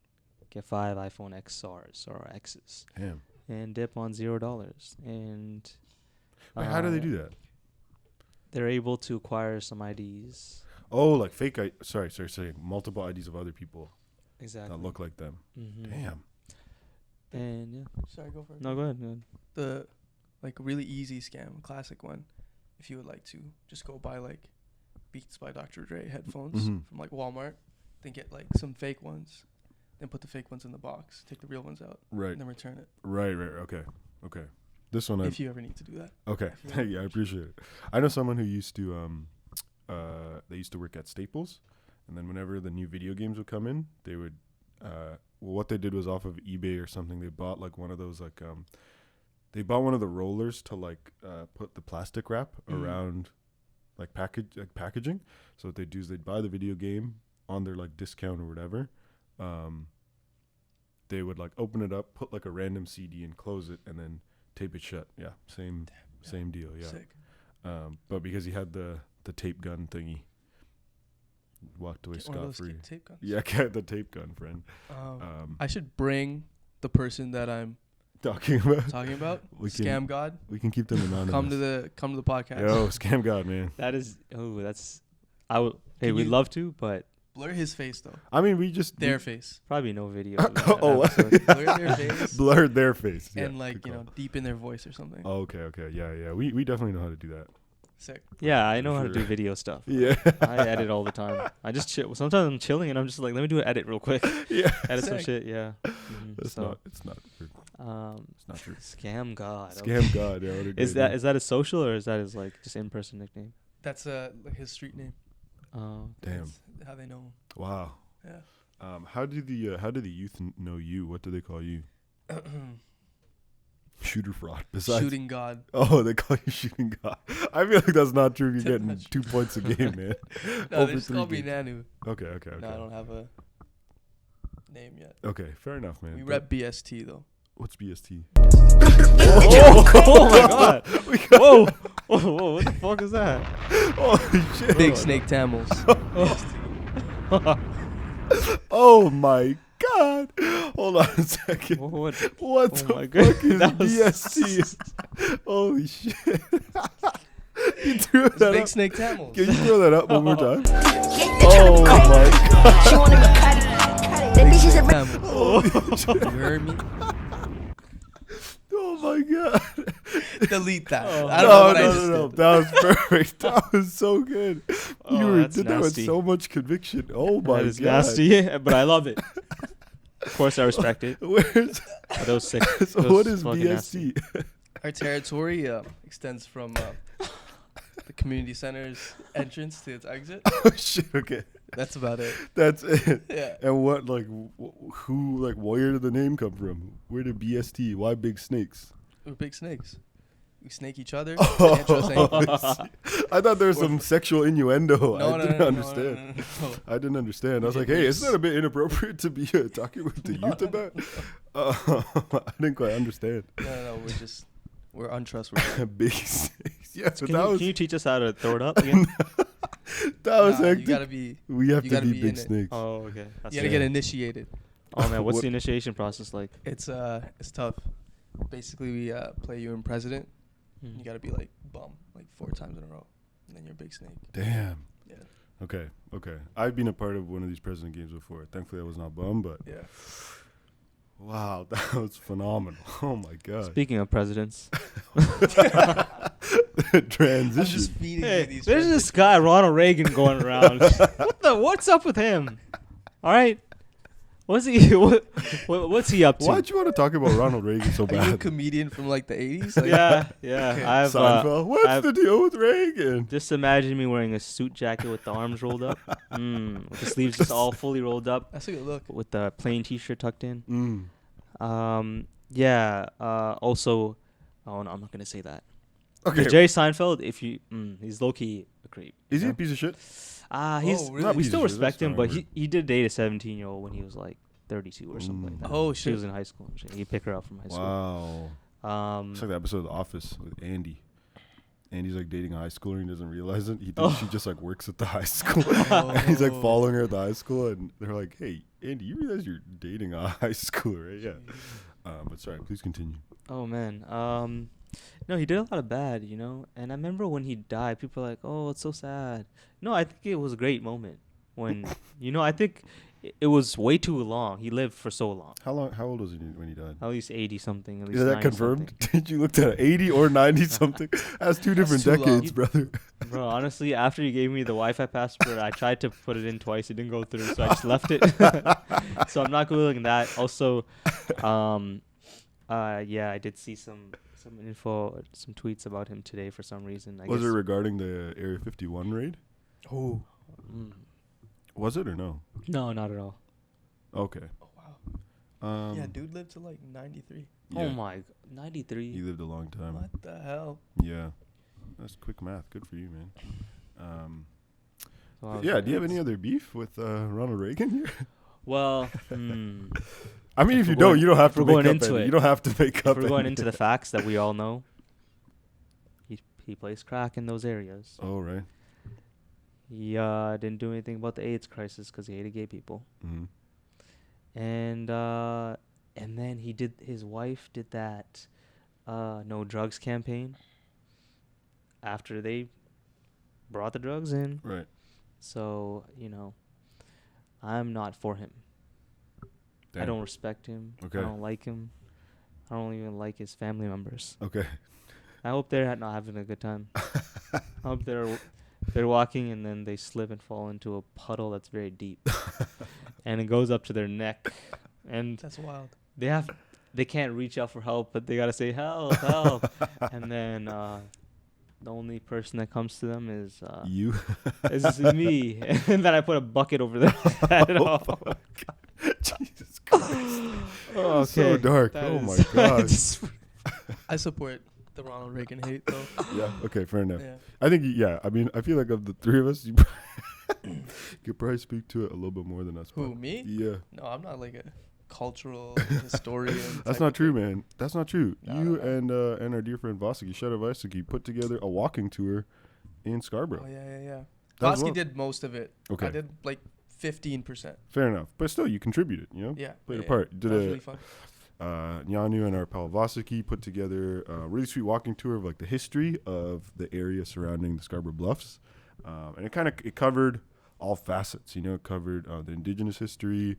get 5 iPhone XRs or X's Damn. and dip on $0. And Wait, how do they do that? They're able to acquire some IDs. Oh, like fake. Sorry. Multiple IDs of other people Exactly. that look like them. Mhm. Damn. And yeah. Sorry, go for it. No, go ahead. Go ahead. The like really easy scam, classic one. If you would like to just go buy like Beats by Dr. Dre headphones Mhm. from like Walmart, then get like some fake ones, then put the fake ones in the box, take the real ones out, Right. and then return it. Right. Okay. This one. If you ever need to do that. Okay. if you want. Yeah, I appreciate it. I know someone who used to they used to work at Staples, and then whenever the new video games would come in, they would what they did was off of eBay or something. They bought like one of those they bought one of the rollers to like put the plastic wrap around like packaging. So what they'd do is they'd buy the video game on their like discount or whatever. They would like open it up, put like a random CD and close it, and then tape it shut. Yeah, same deal. Yeah. Sick. But because he had the tape gun thingy, walked away Get one of those scot-free. tape guns. Yeah, get the tape gun, friend. I should bring the person that I'm Talking about. talking about. We Scam can- God. We can keep them anonymous. Come to the podcast. Yo, scam god, man. That is. Oh, that's. I would. Hey, Can we'd you- love to, but Blur his face though. I mean, we just Their face. probably no video. of that Oh, episode. Blur their face. blurred their face. Yeah, And like, good you call. know, deepen their voice or something. Oh, okay. Yeah. We definitely know how to do that. Sick. Yeah, I know how to do Sure. video stuff. Yeah. I edit all the time. I just chill. Sometimes I'm chilling and I'm just like, let me do an edit real quick. Yeah. Edit some Sick. shit. Yeah. Mhm, It's so, not true. It's not true. Scam God. Scam god. Yeah. What a Is great that name. is that his social or is that his like just in-person nickname? That's like his street name. Oh, Damn. That's how they know Wow. him. How do the youth know you? What do they call you? Yeah. Shooter fraud. Besides. Shooting God. Oh, they call you shooting god. I feel like that's not true. If you're That's getting not 2 points a game, man. No, Over they just 3 call me games. Gnanu. Okay. No, I don't have a name yet. Okay, fair enough, man. We But rep BST though. What's BST? oh my God! We got- Whoa! Whoa! What the fuck is that? Holy shit. Big Snake Tamils. Oh my god. Hold on a second. What? What Oh the my God. fuck is That was- BST? Holy shit. You threw that Big up. Snake Tamils. Can you throw that up one more time? Oh my god. She wanna be cutty. That Big bitch is a Snake Tamils. You heard me? Oh my god. Delete that. Oh. I don't know what I No. just did. That was perfect. That was so good. Oh, You that's did that with nasty. so much conviction. Oh my That is god. nasty, but I love it. Of course, I respect it. Where's But those sick. so those what is fucking nasty. BST? Our territory extends from the community center's entrance to its exit. Oh shit, okay. That's about it. That's it. Yeah. And what like who like where did the name come from? Where did BST? Why big snakes? We're big snakes. We snake each other. Oh, Interesting. I thought there was some sexual innuendo. No, I no, didn't no, understand. no. I didn't understand. I was like, hey, isn't that a bit inappropriate to be talking with the youth about? I didn't quite understand. No, we're untrustworthy. Big snakes. Yeah, but Can that you, was can you teach us how to throw it up again? that was Nah, you hectic. gotta be. We have you to gotta be be big in it. snakes. Oh, okay. That's You gotta it. get initiated. Oh man, what's What- the initiation process like? It's tough. Basically, we play you in president. Hmm. You gotta be like bum like 4 times in a row, and then you're big snake. Damn. Yeah. Okay. I've been a part of one of these president games before. Thankfully, I was not bummed, but Yeah. wow, that was phenomenal. Oh my god. Speaking of presidents, I'm Transition. just feeding hey, you these. there's this guy Ronald Reagan going around. What's up with him? All right, what's he what's he up to? Why'd you want to talk about Ronald Reagan so Are you a bad? comedian from like the 80s? Like, Yeah. Okay. I've Seinfeld. What's I've- the deal with Reagan? just imagine me wearing a suit jacket with the arms rolled up, with the sleeves just all fully rolled up, That's a good look. with the plain T-shirt tucked in. Mm. Also, oh no, I'm not gonna say that. Okay. Jerry Seinfeld, if you, he's low key a creep. Is you he a know? piece of shit? He's Oh, really? Not we piece still of shit, that's respect him, not but right. he did date a 17-year-old when he was like 32 or something like that. Oh, She shit. was in high school. And shit. He picked her up from high Wow. school. It's like the episode of The Office with Andy. Andy's like dating a high schooler and he doesn't realize it. He thinks Oh. she just like works at the high school. Oh. And he's like following her at the high school and they're like, hey, Andy, you realize you're dating a high schooler, right? Yeah. But sorry, please continue. Oh man. No, he did a lot of bad, you know. And I remember when he died, people were like, "Oh, it's so sad." No, I think it was a great moment when, I think it was way too long. He lived for so long. How old was he when he died? At least 80 something. At least Is that 90 confirmed? something. Did you look at 80 or 90 something? That's two different too long. decades, brother. Bro, honestly, after he gave me the Wi-Fi password, I tried to put it in twice. It didn't go through, so I just left it. So I'm not googling that. Also, I did see some info, some tweets about him today for some reason. I Was guess. it regarding the Area 51 raid? Oh. Was it or no? No, not at all. Okay. Oh wow. Um, Yeah, dude lived to like 93. Oh yeah, my, 93. He lived a long time. What the hell? Yeah. That's quick math. Good for you, man. Wow, Yeah, do you have that's- any other beef with Ronald Reagan here? Well, I mean, If if you we're don't, going- you don't have if to we're make going up into any. it. You don't have to make if up we're going any. into the facts that we all know, he plays crack in those areas. Oh, right. He didn't do anything about the AIDS crisis because he hated gay people. Mm-hmm. And then his wife did that no drugs campaign after they brought the drugs in. Right. So, I'm not for him. Damn. I don't respect him. Okay. I don't like him. I don't even like his family members. Okay. I hope they're not having a good time. I hope they're walking and then they slip and fall into a puddle that's very deep. And it goes up to their neck. And That's wild. they can't reach out for help, but they got to say, help, help. And then the only person that comes to them is You. is me. And then I put a bucket over their head. Jesus Christ. Okay. So dark. That Oh is- my God. I support the Ronald Reagan hate though. Yeah. Okay. Fair enough. Yeah. I think. Yeah. I mean, I feel like of the three of us, you could probably speak to it a little bit more than us. Who, but me? Yeah. No, I'm not like a cultural historian. That's type not of true, thing. man. That's not true. No, You no, and our dear friend Vasiki, shout out Vasiki, put together a walking tour in Scarborough. Oh yeah. That was Bosky well- did most of it. Okay. I did like 15%. Fair enough. But still, you contributed, you know? Yeah. Played a yeah, part. yeah. Did That was a really fun. Gnanu and our pal Vasiki put together a really sweet walking tour of like the history of the area surrounding the Scarborough Bluffs. And it covered all facets, you know, it covered the indigenous history.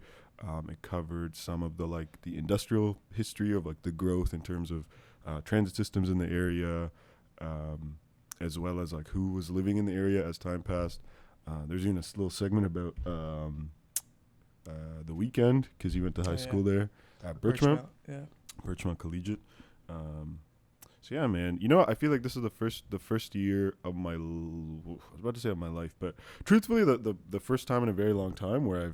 It covered some of the industrial history of like the growth in terms of transit systems in the area, as well as like who was living in the area as time passed. There's even a little segment about the weekend because he went to high school there at Birchmount. Yeah. Birchmount Collegiate. So yeah, man. You know what? I feel like this is the first year of my I was about to say of my life, but truthfully, the first time in a very long time where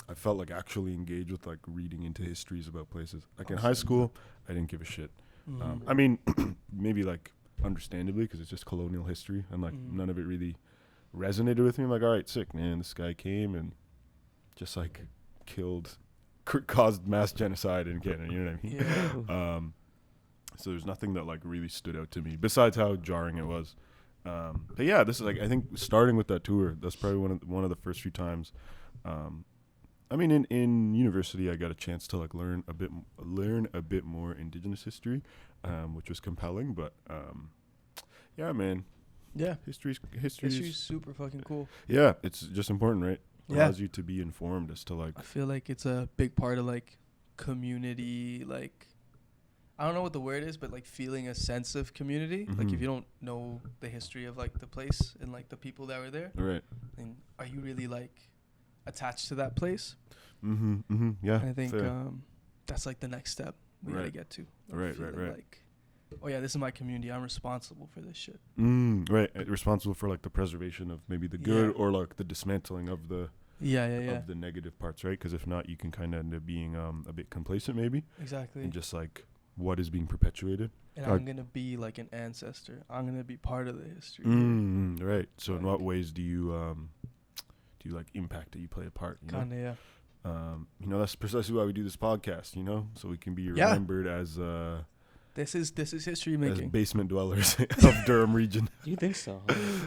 I felt like actually engaged with like reading into histories about places. Like in high school, I didn't give a shit. Mm-hmm. I mean, maybe like understandably because it's just colonial history and like none of it really resonated with me. I'm like, all right, sick, man. This guy came and just like killed, caused mass genocide in Canada. You know what I mean? Yeah. So there's nothing that like really stood out to me besides how jarring it was. But yeah, this is like I think starting with that tour, that's probably one of the first few times. I mean, in university, I got a chance to like learn a bit more Indigenous history, which was compelling. But yeah, man, Yeah. history's History's super fucking cool. yeah, it's just important, right? Yeah. Allows you to be informed as to like I feel like it's a big part of like community, like I don't know what the word is, but like feeling a sense of community. Like Mhm. if you don't know the history of like the place and like the people that were there, right. then are you really like attached to that place? Yeah. And I think fair. that's like the next step we gotta Right. get to. Right, Feeling right. Like, oh yeah, this is my community. I'm responsible for this shit. Right. Responsible for like the preservation of maybe the good Yeah. or like the dismantling of the Yeah. of the negative parts, right? Because if not, you can kind of end up being a bit complacent maybe, Exactly. and just like what is being perpetuated. And Uh, I'm gonna be like an ancestor. I'm gonna be part of the history. Right. So in Like- what ways do you like impact it? You play a part. You know? Kinda, yeah. You know, that's precisely why we do this podcast. You know, so we can be Yeah. remembered as This is history as making. basement dwellers of Durham region. Do you think so?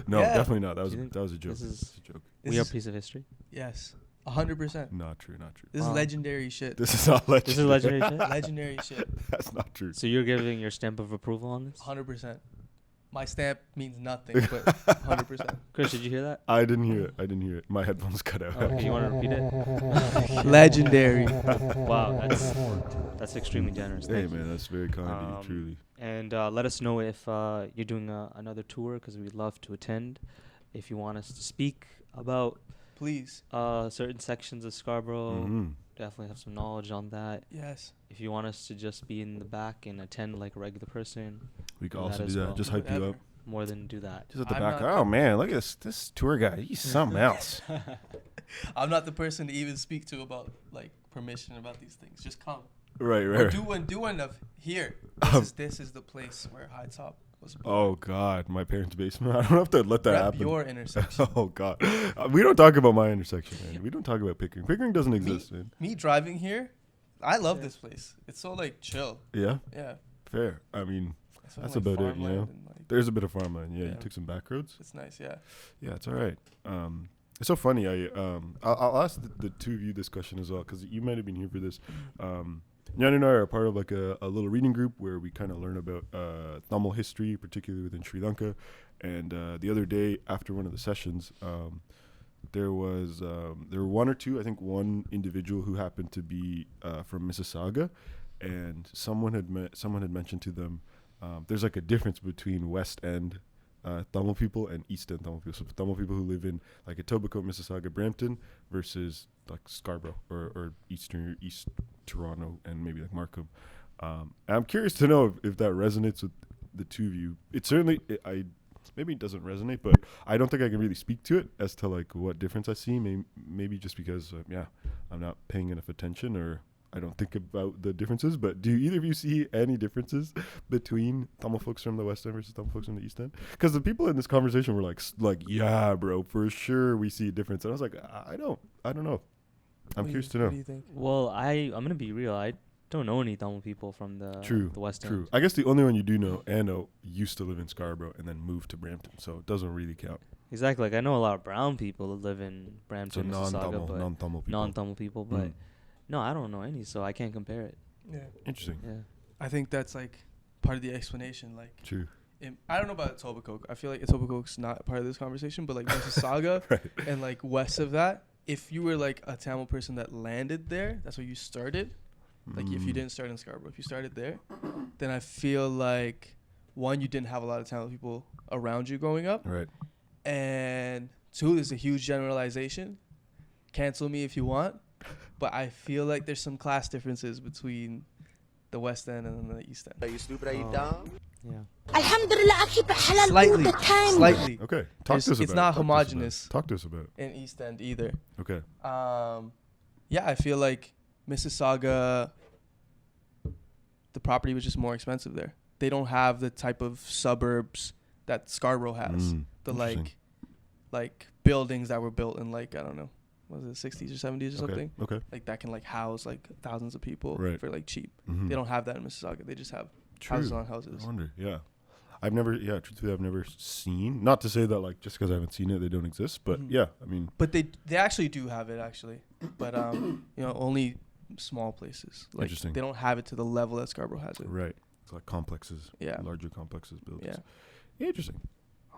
No, Yeah. definitely not. That was Do you think that was a joke. this is- That's a joke. This We are a is- piece of history. Yes, 100%. Not true. Not true. This is Wow. legendary shit. This is not legendary. This is legendary shit. Legendary shit. That's not true. So you're giving your stamp of approval on this? 100%. My stamp means nothing, but 100%. Chris, did you hear that? I didn't hear it. My headphones cut out. Okay, you want to repeat it? Legendary. Wow, that's extremely generous. Hey Thank you. man, that's very kind of you, Um, truly. And let us know if you're doing another tour because we'd love to attend. If you want us to speak about Please. certain sections of Scarborough, Mhm. definitely have some knowledge on that. Yes. If you want us to just be in the back and attend like a regular person, We can do also that do as that. well. Just hype you Whatever. up. more than do that. Just at the I'm back. not Oh man, look at this tour guy. He's something else. I'm not the person to even speak to about like permission about these things. Just come. Right, Or right. do one of here. This is the place where High Top was born. Oh God, my parents' basement. I don't have to let that Rep happen. your intersection. Oh God, we don't talk about my intersection, man. We don't talk about Pickering. Pickering doesn't exist, man. Me driving here, I love this place. It's so like chill. Yeah, Yeah. fair. I mean, It's so, That's like, about it, you farmland know? and, like, There's a bit of farmland. Yeah, Yeah. you took some back roads. It's nice, yeah. Yeah, it's all right. It's so funny. I'll ask the two of you this question as well, because you might have been here for this. Gnanu and I are a part of like a little reading group where we kind of learn about Tamil history, particularly within Sri Lanka. And the other day, after one of the sessions, there were one or two, I think one individual who happened to be from Mississauga, and someone had mentioned to them there's like a difference between West End Tamil people and East End Tamil people. So Tamil people who live in like Etobicoke, Mississauga, Brampton versus like Scarborough or East Toronto and maybe like Markham. I'm curious to know if that resonates with the two of you. It certainly, maybe it doesn't resonate, but I don't think I can really speak to it as to like what difference I see. Maybe just because, I'm not paying enough attention or I don't think about the differences. But do either of you see any differences between Tamil folks from the West End versus Tamil folks from the East End? Because the people in this conversation were like, yeah, bro, for sure we see a difference. And I was like, I don't know. I'm curious to know. What do you think? Well, I'm gonna be real. I don't know any Tamil people from the West End. True. I guess the only one you do know, Anno, used to live in Scarborough and then moved to Brampton, so it doesn't really count. Exactly. Like I know a lot of brown people that live in Brampton, So Mississauga, but non-Tamil people. non-Tamil people. But no, I don't know any, so I can't compare it. Yeah. Interesting. Yeah. I think that's like part of the explanation. Like, True. I don't know about Etobicoke. I feel like Etobicoke's not part of this conversation, but like Mississauga Right. and like west of that, if you were like a Tamil person that landed there, that's where you started. Like if you didn't start in Scarborough, if you started there, then I feel like one, you didn't have a lot of Tamil people around you growing up, Right. and two, there's a huge generalization. Cancel me if you want, but I feel like there's some class differences between the West End and the East End. Are you stupid? Are you Oh. dumb? Yeah. Alhamdulillah, أكيد بحلال Slightly, all the time. slightly. Okay. Talk to us about It's it. not Talk to us about it. homogenous Talk to us about it. in East End either. Okay. Yeah, I feel like Mississauga, the property was just more expensive there. They don't have the type of suburbs that Scarborough has. The Interesting. like buildings that were built in like, I don't know, was it 60s or 70s or something? Okay. Like that can like house like thousands of people Right. for like cheap. Mhm. They don't have that in Mississauga. They just have True. houses on houses. I wonder. Yeah. Truthfully, I've never seen. Not to say that like just because I haven't seen it, they don't exist. But Mhm. yeah, I mean, But they actually do have it actually. But only small places. Like Interesting. they don't have it to the level that Scarborough has it. right. It's like complexes. Yeah. Larger complexes, buildings. Yeah. Interesting.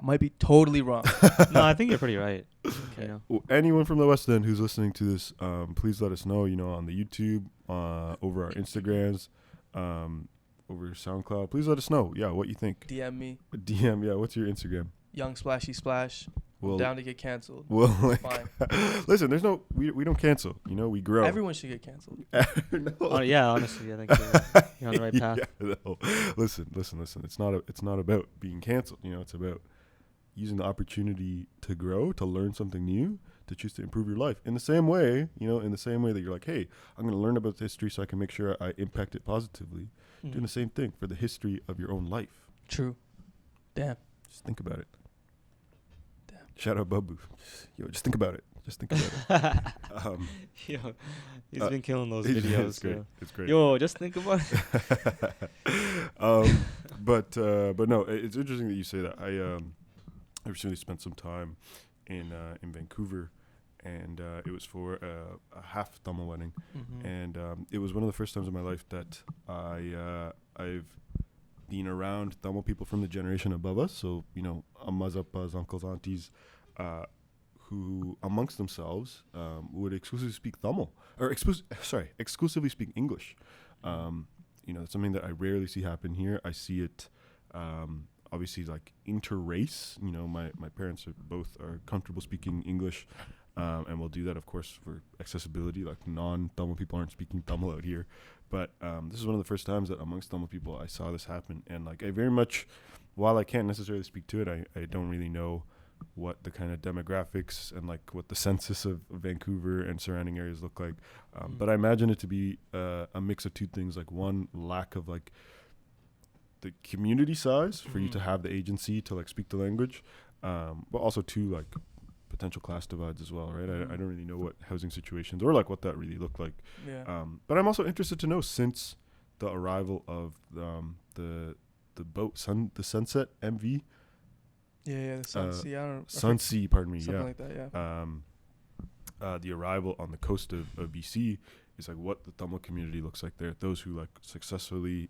I might be totally wrong. No, I think you're pretty right. Okay. You know? Well, anyone from the West End who's listening to this, please let us know. On the YouTube, over our Instagrams, over Soundcloud. Please let us know. Yeah, what you think. DM me, DM. Yeah, what's your Instagram? Young Splashy Splash. Well, Down to get canceled. well, It's fine. listen. There's no. We don't cancel. We grow. Everyone should get canceled. No. Oh, yeah, honestly, I think you're on the right path. Yeah, no. Listen. It's not about being canceled. It's about using the opportunity to grow, to learn something new, to choose to improve your life. In the same way, that you're like, hey, I'm going to learn about history so I can make sure I impact it positively. Doing the same thing for the history of your own life. True. Damn. Just think about it. Damn. Shout out Babu. Yo, just think about it. Just think about it. Yo, he's been killing those It's videos. great. So. It's great. Yo, just think about it. But no, it's interesting that you say that. I recently spent some time in Vancouver, and it was for a half Tamil wedding, and it was one of the first times in my life that I've been around Tamil people from the generation above us. So ammas, appas, uncles, aunties, who amongst themselves would exclusively speak Tamil or exclusively speak English. It's something that I rarely see happen here. I see it obviously like inter-race. My parents are comfortable speaking English, and we'll do that, of course, for accessibility. Like non-Tamil people aren't speaking Tamil out here, but this is one of the first times that amongst Tamil people I saw this happen. And like I very much, while I can't necessarily speak to it, I don't really know what the kind of demographics and like what the census of Vancouver and surrounding areas look like, but I imagine it to be a mix of two things. Like one, lack of like the community size for you to have the agency to like speak the language, but also two, like potential class divides as well, right? I don't really know what housing situations or like what that really looked like. Yeah. But I'm also interested to know, since the arrival of the the boat the Sunset MV. Yeah, the Sunsea. I don't know. Sunsea, pardon me. Something Yeah. like that, yeah. The arrival on the coast of BC is like what the Tamil community looks like there. Those who like successfully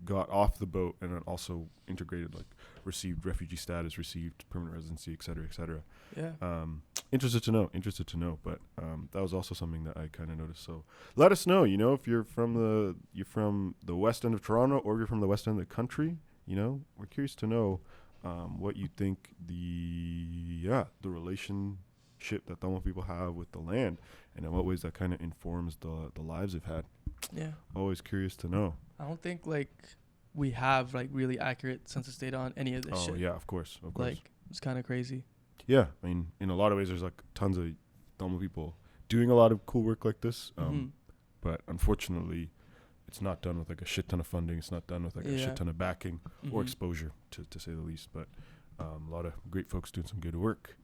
got off the boat and then also integrated, like received refugee status, received permanent residency, et cetera, et cetera. Yeah. Interested to know. But that was also something that I kind of noticed. So let us know, if you're from the west end of Toronto or you're from the west end of the country. We're curious to know what you think the relationship that Tamil people have with the land, and in what ways that kind of informs the lives they've had. Yeah. Always curious to know. I don't think like we have like really accurate census data on any of this shit. Oh yeah, of course. Like it's kind of crazy. Yeah, I mean, in a lot of ways, there's like tons of Tamil people doing a lot of cool work like this. But unfortunately, it's not done with like a shit ton of funding. It's not done with like a shit ton of backing or exposure, to say the least. But a lot of great folks doing some good work.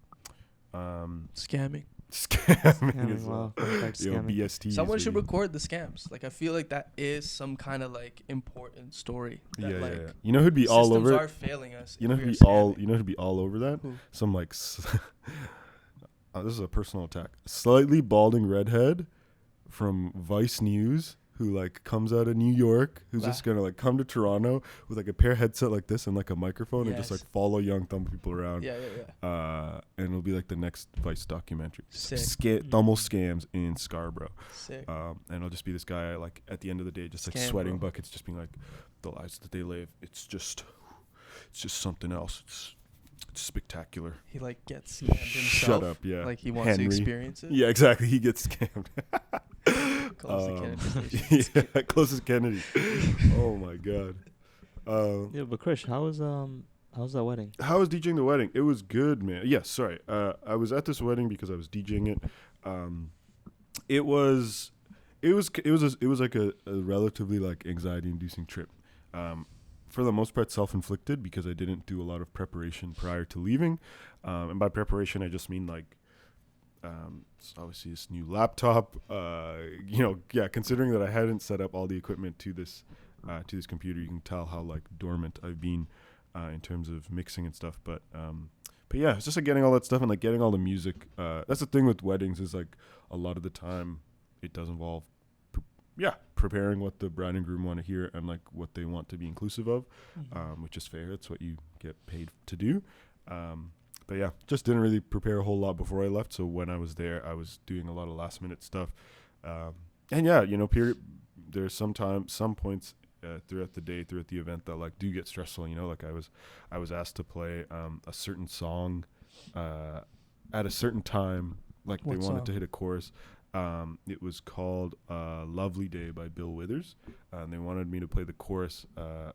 Scamming Scamming as well. Wow. Scamming. BST. Someone should record the scams. Like I feel like that is some kind of like important story. That, Yeah. like, You know who'd be all over systems it? are failing us. You know if who'd we be are all? scamming. You know who'd be all over that? Who? Some like. This is a personal attack. Slightly balding redhead from Vice News who like comes out of New York, who's just gonna like come to Toronto with like a pair headset like this and like a microphone and just like follow young Tamil people around. Yeah. And it'll be like the next Vice documentary. Sick. Tamil scams in Scarborough. Sick. And it'll just be this guy like at the end of the day just like Scam, sweating bro. buckets, just being like the lives that they live. It's just something else. It's spectacular. He like gets scammed himself. Shut up, yeah. Like he wants to experience it. Yeah, exactly. He gets scammed. Close to Kennedy Station. Yeah, close to Kennedy. Oh my god. Yeah, but Krish, how's that wedding? How was DJing the wedding? It was good, man. Yes, sorry. I was at this wedding because I was DJing it. It was like a relatively like anxiety-inducing trip. For the most part, self-inflicted because I didn't do a lot of preparation prior to leaving. And by preparation, I just mean like, so obviously this new laptop, considering that I hadn't set up all the equipment to this computer, you can tell how like dormant I've been in terms of mixing and stuff. But yeah, it's just like getting all that stuff and like getting all the music. That's the thing with weddings is like a lot of the time it does involve preparing what the bride and groom want to hear and like what they want to be inclusive of, which is fair. It's what you get paid to do. But yeah, just didn't really prepare a whole lot before I left. So when I was there, I was doing a lot of last minute stuff. And yeah, there's some points throughout the day, throughout the event that like do get stressful, like I was asked to play a certain song at a certain time, like What they wanted song? to hit a chorus. It was called Lovely Day by Bill Withers, and they wanted me to play the chorus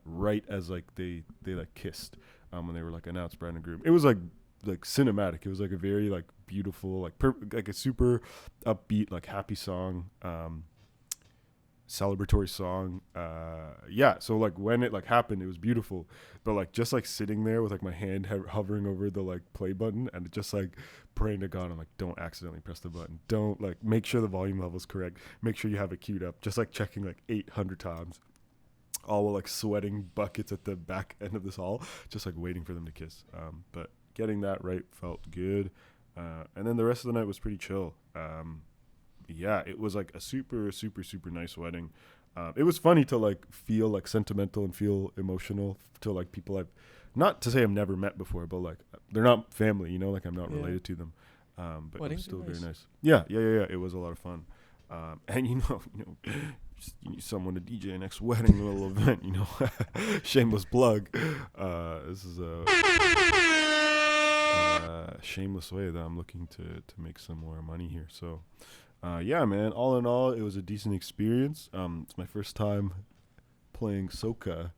right as like they like kissed when they were like announced bride and groom. It was like cinematic. It was like a very like beautiful, like a super upbeat, like happy song, celebratory song. So like when it like happened, it was beautiful, but like just like sitting there with like my hand hovering over the like play button and just like praying to God, I'm like, don't accidentally press the button, don't like, make sure the volume level is correct, make sure you have it queued up, just like checking like 800 times, all while like sweating buckets at the back end of this hall, just like waiting for them to kiss. But getting that right felt good. And then the rest of the night was pretty chill. It was like a super, super, super nice wedding. It was funny to like feel like sentimental and feel emotional to like people I've, not to say I've never met before, but like they're not family, like I'm not related to them. But Weddings it was still are very nice. nice. Yeah. It was a lot of fun. And just, you need someone to DJ next wedding, little event, shameless plug. This is a shameless way that I'm looking to make some more money here. So, man, all in all, it was a decent experience. It's my first time playing soca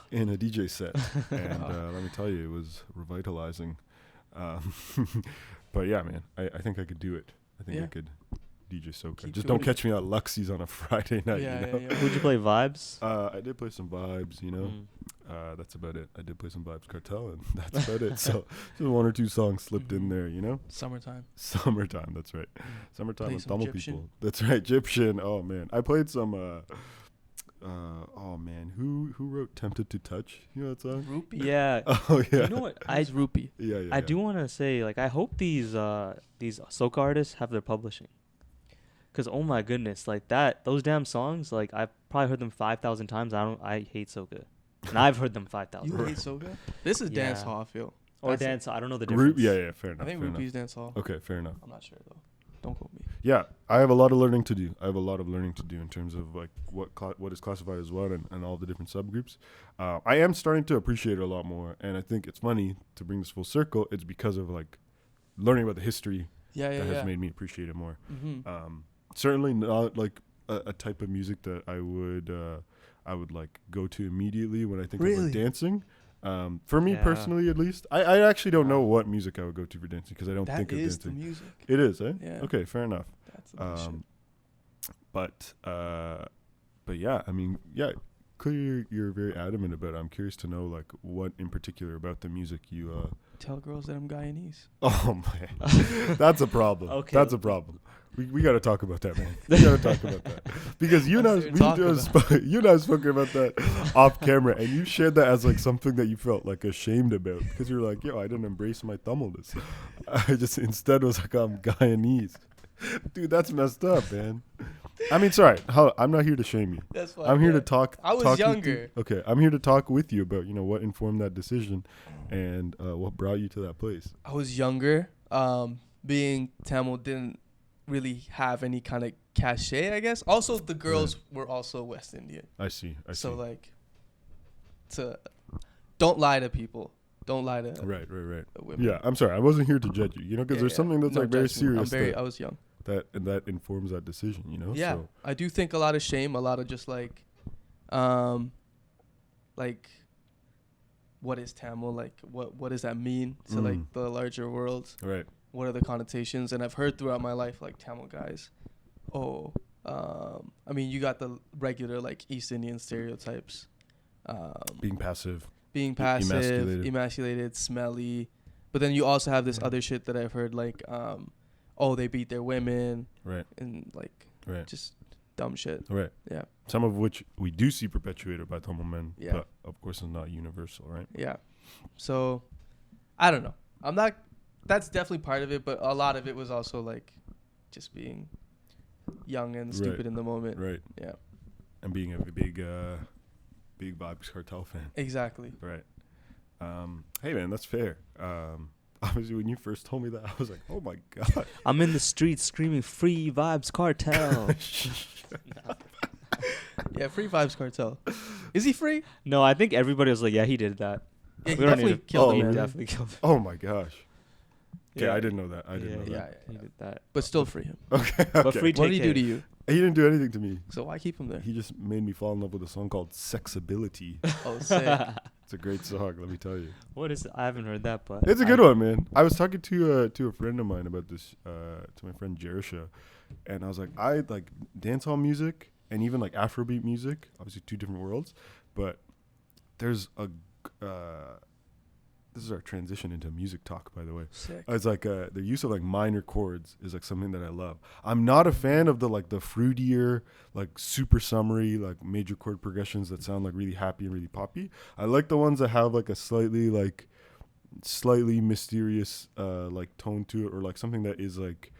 in a DJ set, and let me tell you, it was revitalizing. But yeah, man, I think I could do it. I think I could DJ soca. Keep Just doing don't catch me at Luxie's on a Friday night. Yeah. Would you play Vibes? I did play some Vibes, that's about it. I did play some Vibes Cartel, and that's about it. So just one or two songs slipped in there, Summertime. Summertime, that's right. Summertime Play with some Tamil Egyptian. people. That's right, Egyptian. Oh man, I played some oh man, who wrote "Tempted to Touch"? You know that song? Rupee. Yeah. Oh yeah. You know what? It's Rupee. Yeah. I do want to say, like, I hope these soca artists have their publishing. Cause oh my goodness, like those damn songs, like I've probably heard them 5,000 times. I hate soca, and I've heard them 5,000. You hate soca? This is Yeah. dance hall, I feel. Or That's it. dance. I don't know the difference. Yeah, fair enough. I think fair Rupee's dance hall. enough. Okay, fair enough. I'm not sure though. Don't quote me. Yeah, I have a lot of learning to do. In terms of like what is classified as what and all the different subgroups. I am starting to appreciate it a lot more, and I think it's funny to bring this full circle. It's because of like learning about the history Yeah. that has made me appreciate it more. Mm-hmm. Certainly not like a type of music that I would like go to immediately when I think of Really? like dancing. For me Yeah. personally, at least, I actually don't know what music I would go to for dancing because I don't That think of is the dancing. music. It is, eh? Yeah. Okay, fair enough. That's the bullshit. But yeah, I mean, yeah, clearly you're very adamant about it. I'm curious to know like what in particular about the music you Tell girls that I'm Guyanese. Oh man, that's a problem. Okay. That's a problem. We got to talk about that, man. We got to talk about that because you and I, you and I was spoken about that off camera, and you shared that as like something that you felt like ashamed about because you're like, yo, I didn't embrace my Tamilness. I just instead was like, I'm Guyanese. Dude, that's messed up, man. I mean, sorry, I'm not here to shame you. That's fine. I'm here to talk. I was talk you younger. through- okay, I'm here to talk with you about what informed that decision, and what brought you to that place. I was younger. Being Tamil didn't really have any kind of cachet, I guess. Also, the girls were also West Indian. I see. So like, don't lie to people. Don't lie to Right. the women. Yeah, I'm sorry. I wasn't here to judge you. Because there's something that's No like very judgment. serious I was young. that informs that decision. Yeah, So, I do think a lot of shame, a lot of just like what is Tamil? Like, what does that mean to like the larger world? right. What are the connotations? And I've heard throughout my life, like Tamil guys, I mean, you got the regular like East Indian stereotypes, Being passive. emasculated, smelly, but then you also have this other shit that I've heard like, they beat their women, Right. and like Right. just dumb shit. Right. Yeah. Some of which we do see perpetuated by Tamil men. Yeah. But of course, it's not universal, right? Yeah. So, I don't know. That's definitely part of it, but a lot of it was also like just being young and stupid Right. in the moment. Right. Yeah. And being a big Vibes Cartel fan. Exactly. Right. Hey man, that's fair. Obviously, when you first told me that, I was like, "Oh my god!" I'm in the streets screaming "Free Vibes Cartel." Yeah, Free Vibes Cartel. Is he free? No, I think everybody was like, "Yeah, he did that." Yeah, he We don't need definitely to- killed Oh, him, He man. definitely killed him. Oh my gosh. Okay, Yeah. I didn't know that. I didn't know Yeah, that. he did that. But still free him. Okay. But okay. free What did he do JK. to you? He didn't do anything to me. So why keep him there? He just made me fall in love with a song called "Sexability." Oh, sick. It's a great song, let me tell you. What is? I haven't heard that, but It's a good one, man. I was talking to a friend of mine about this, to my friend Jerisha, and I was like, I like dancehall music and even like Afrobeat music. Obviously, two different worlds, but there's a. This is our transition into music talk, by the way. Sick. It's like the use of like minor chords is like something that I love. I'm not a fan of the fruitier, like super summary, like major chord progressions that sound like really happy and really poppy. I like the ones that have like a slightly mysterious like tone to it, or like something that is like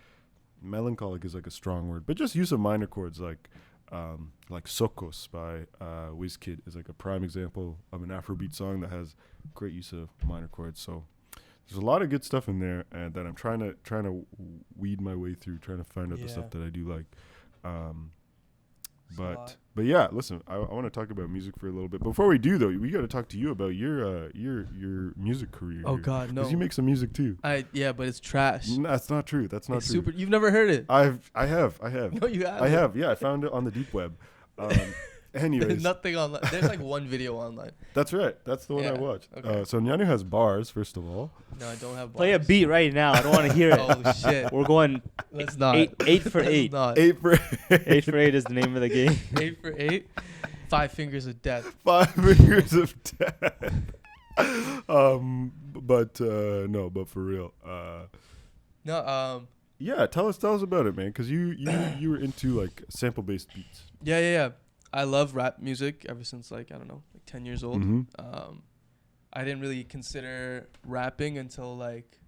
melancholic is like a strong word, but just use of minor chords like Sokos by Wizkid is like a prime example of an Afrobeat song that has great use of minor chords. So there's a lot of good stuff in there, and that I'm trying to weed my way through, trying to find out the stuff that I do like. But yeah, listen, I want to talk about music for a little bit. Before we do though, we got to talk to you about your music career. Oh God, no. Because you make some music too. Yeah, but it's trash. That's not true. That's not It's true. super. You've never heard it? I have. No, you haven't. I have. Yeah, I found it on the deep web. Anyways, There's nothing online. There's like one video online. that's right. That's the one I Yeah, watched. okay. So Gnanu has bars, first of all. No, I don't have. Play a bars. beat right now. I don't want to hear it. Oh shit. We're going Let's not. eight for Let's eight. not. 8 for 8 for 8 is the name of the game. 8 for 8. 5 fingers of death. 5 fingers of death. But for real. No. Yeah, tell us about it, man, because you were into like sample based beats. Yeah. I love rap music ever since like I don't know, like 10 years old. Mhm. I didn't really consider rapping until like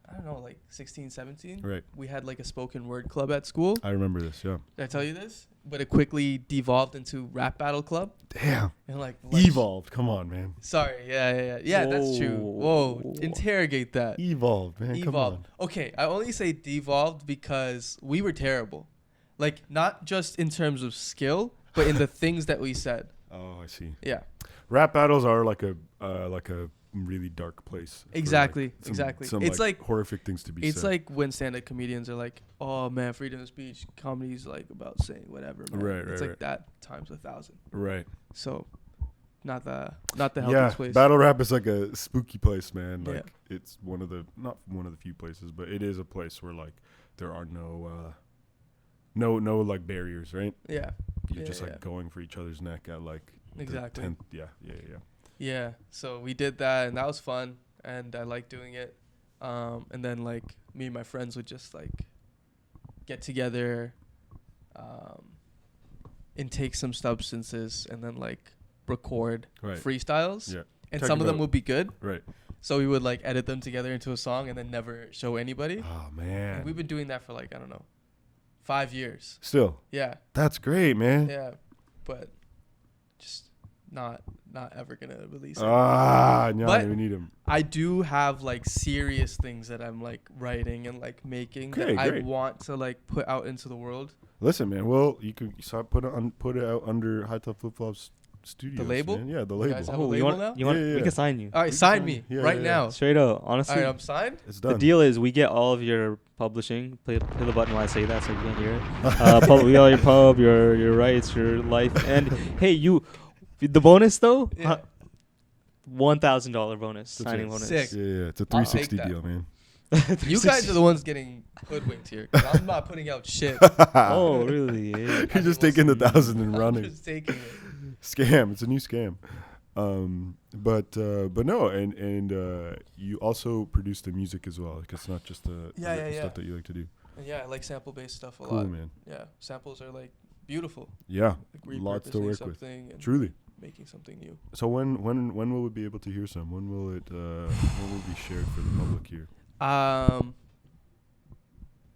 I don't know, like 16, 17. Right. We had like a spoken word club at school. I remember this. Yeah. Did I tell you this? But it quickly devolved into rap battle club. Damn. And like Evolved. Come on, man. Sorry, yeah, that's true. Whoa, interrogate that. Evolved, man. Come Evolved. on. Okay, I only say devolved because we were terrible. Like not just in terms of skill, but in the things that we said. Oh, I see. Yeah. Rap battles are like a really dark place. for, Exactly, like, exactly. Some, It's like horrific things to be it's said. like when stand-up comedians are like, "Oh man, freedom of speech, comedy is like about saying whatever." Man. Right, It's right, like that times 1,000. right. So, not the healthiest Yeah, place. battle rap is like a spooky place, man. Yeah. Like it's not one of the few places, but it is a place where like there are no like barriers, right? Yeah, You're Yeah, just like yeah. going for each other's neck at like the Exactly. 10th. Yeah. yeah. So we did that, and that was fun, and I liked doing it. And then like me and my friends would just like get together, and take some substances, and then like record Right. freestyles. Yeah. And Talk some of them about- would be good. Right. So we would like edit them together into a song and then never show anybody. Oh And man. we've been doing that for like I don't know, 5 years. Still, Yeah, that's great, man. yeah, but just not ever gonna release it. No, But- we need him. I do have like serious things that I'm like writing and like making Okay, that I great. want to like put out into the world. Listen, man. Well, you could put it out under High Top Flip Flops Studios. label? Man. Yeah, the You guys label. have a Oh, label now? You want? Yeah, yeah, We yeah. can sign you. All right, sign me Yeah, right yeah, now. Straight up, All honestly. right, I'm signed. It's The done. deal is we get all of your publishing. Play the button while I say that so you can't hear it. We get all your pub, your rights, your life, and hey, you. The bonus though, Yeah. $1,000 bonus, That's signing it. bonus. Sick. Yeah, it's a I'll take 360 that. deal, man. You guys are the ones getting hoodwinked here. 'Cause I'm not putting out shit. Oh, really? Yeah. You're just taking the 1,000 and I'm running. just taking it. Scam. It's a new scam. But no, and you also produce the music as well. Like it's not just the Yeah. stuff that you like to do. And yeah, I like sample-based stuff a Cool, lot. man. Yeah, samples are like beautiful. Yeah, Like lots to repurposing work with. something and Truly. making something new. So when will we be able to hear some? When will it be shared for the public here?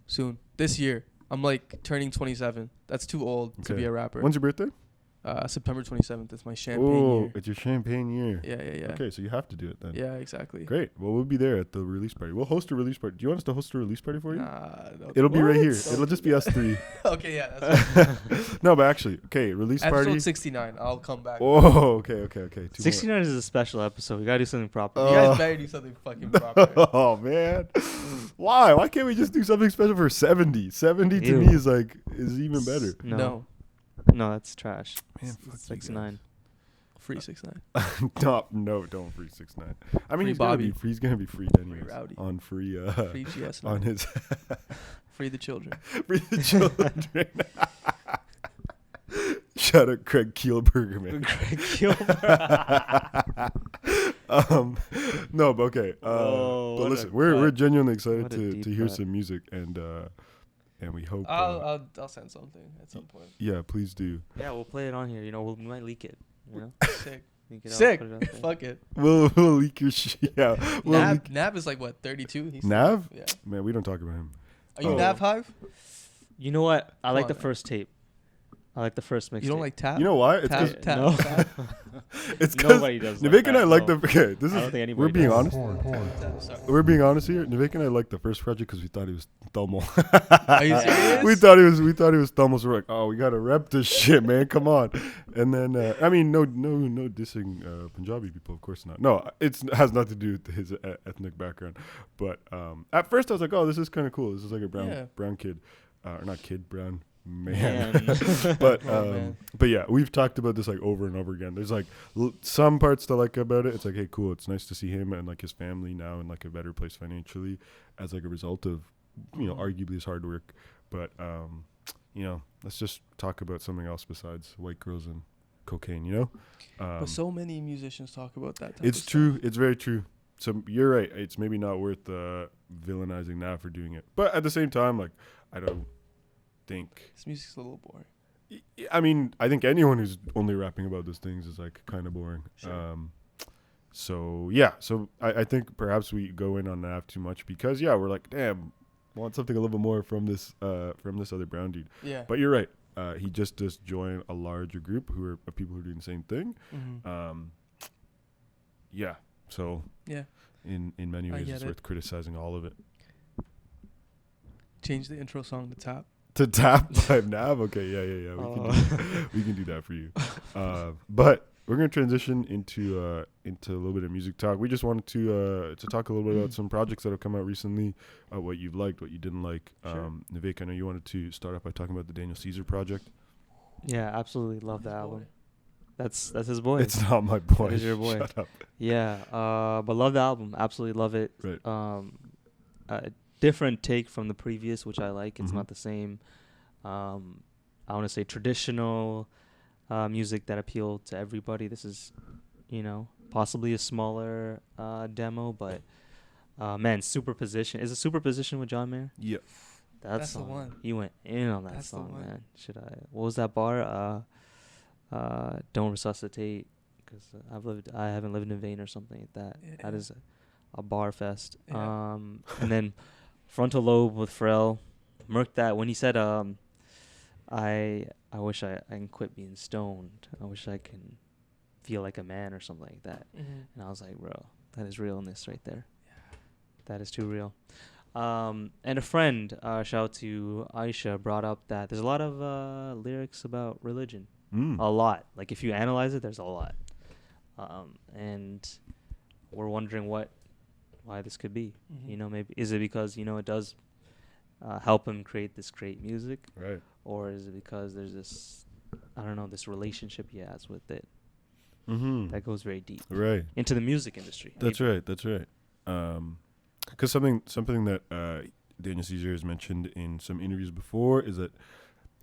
Soon. This year. I'm like turning 27. That's too old to Okay. be a rapper. When's your birthday? September 27th is my champagne Oh, year. it's your champagne year. Yeah. Okay, so you have to do it then. Yeah, exactly. Great. Well, we'll be there at the release party. We'll host a release party. Do you want us to host a release party for you? Nah, It'll be right here. What? It'll just be us three. Okay, yeah. That's No, but actually, okay, release party. episode 69. I'll come back. Oh, okay. 69 is a special episode. We gotta do something proper. You guys better do something fucking proper. Oh man, why? Why can't we just do something special for 70? 70 to Ew. me is even better. No, that's trash. Man, It's fuck you 69. Free 69. No, don't free 6ix9ine. I mean, Free Bobby. Bobby. He's gonna be freed anyways. Rowdy. On free Free GS. on his Free the children. free the children. Shout out Craig Kielberger, man. No, but okay. Oh, But what a listen, we're cut. genuinely excited What a to deep hear cut. some music and we hope. I'll send something at some point. Yeah, please do. Yeah, we'll play it on here. You know, we might leak it. You know, Sick. Leak it out, Sick. put it out there. Fuck it. We'll leak your shit. Yeah. We'll leak- Nav is like what, 32? He's Nav? Yeah. Man, we don't talk about him. Are you Oh. Nav Hive? You know what? I Come like on, the man. first tape. I like the first mixtape. You don't like Tap? You know why? It's Tap, because tap, No. tap. it's because Nobody does. like Nivek and that, I like no. the. Okay, this I is. don't think We're anybody being does. honest. Sorry. We're being honest here. Nivek and I liked the first project because we thought he was Tamil. Are you serious? We thought he was Tamil. So we're like, oh, we gotta rep this shit, man. Come on. And then I mean, no dissing Punjabi people, of course not. No, it has nothing to do with his ethnic background. But at first I was like, oh, this is kind of cool. This is like a brown kid, or not kid, brown man. but man. but yeah, we've talked about this like over and over again. There's like some parts to like about it. It's like, hey, cool. It's nice to see him and like his family now in like a better place financially as like a result of arguably his hard work. But let's just talk about something else besides white girls and cocaine. But so many musicians talk about that type It's of true. stuff. It's very true. So you're right. It's maybe not worth villainizing Nav for doing it. But at the same time, like, I don't think. This music's a little boring. I mean, I think anyone who's only rapping about those things is like kind of boring. Sure. So yeah, so I think perhaps we go in on that too much because we're like, damn, want something a little bit more from this other brown dude. Yeah. But you're right. He just joined a larger group who are people who are doing the same thing. Yeah. So Yeah. in many I ways, get it's it. worth criticizing all of it. Change the intro song to Tap. To Tap by Nav? Okay, yeah. We can do that for you. But we're gonna transition into a little bit of music talk. We just wanted to talk a little bit about some projects that have come out recently, what you've liked, what you didn't like. Sure. Nivek, I know you wanted to start off by talking about the Daniel Caesar project. Yeah, absolutely love the album. That's his boy. It's not my boy. That is your boy. Shut up. Yeah, but love the album. Absolutely love it. Right. A different take from the previous, which I like. It's Mhm. not the same. I want to say traditional music that appealed to everybody. This is, possibly a smaller demo, but man, Superposition. Is it Superposition with John Mayer? Yeah. That's the song, one. He went in on that That's the song, one. man. What was that bar? Don't resuscitate, because I haven't lived in vain or something like that. Yeah. That is a bar fest. Yeah. And then Frontal Lobe with Pharrell. Murked that when he said, I wish I can quit being stoned. I wish I can feel like a man or something like that. And I was like, bro, that is realness right there. Yeah. That is too real. And a friend, shout out to Aisha, brought up that there's a lot of lyrics about religion. A lot. Like, if you analyze it, there's a lot. And we're wondering why this could be. Maybe is it because it does help him create this great music, Right. or is it because there's this, I don't know, this relationship he has with it that goes very deep Right. into the music industry? That's right. Because something that Daniel Caesar has mentioned in some interviews before is that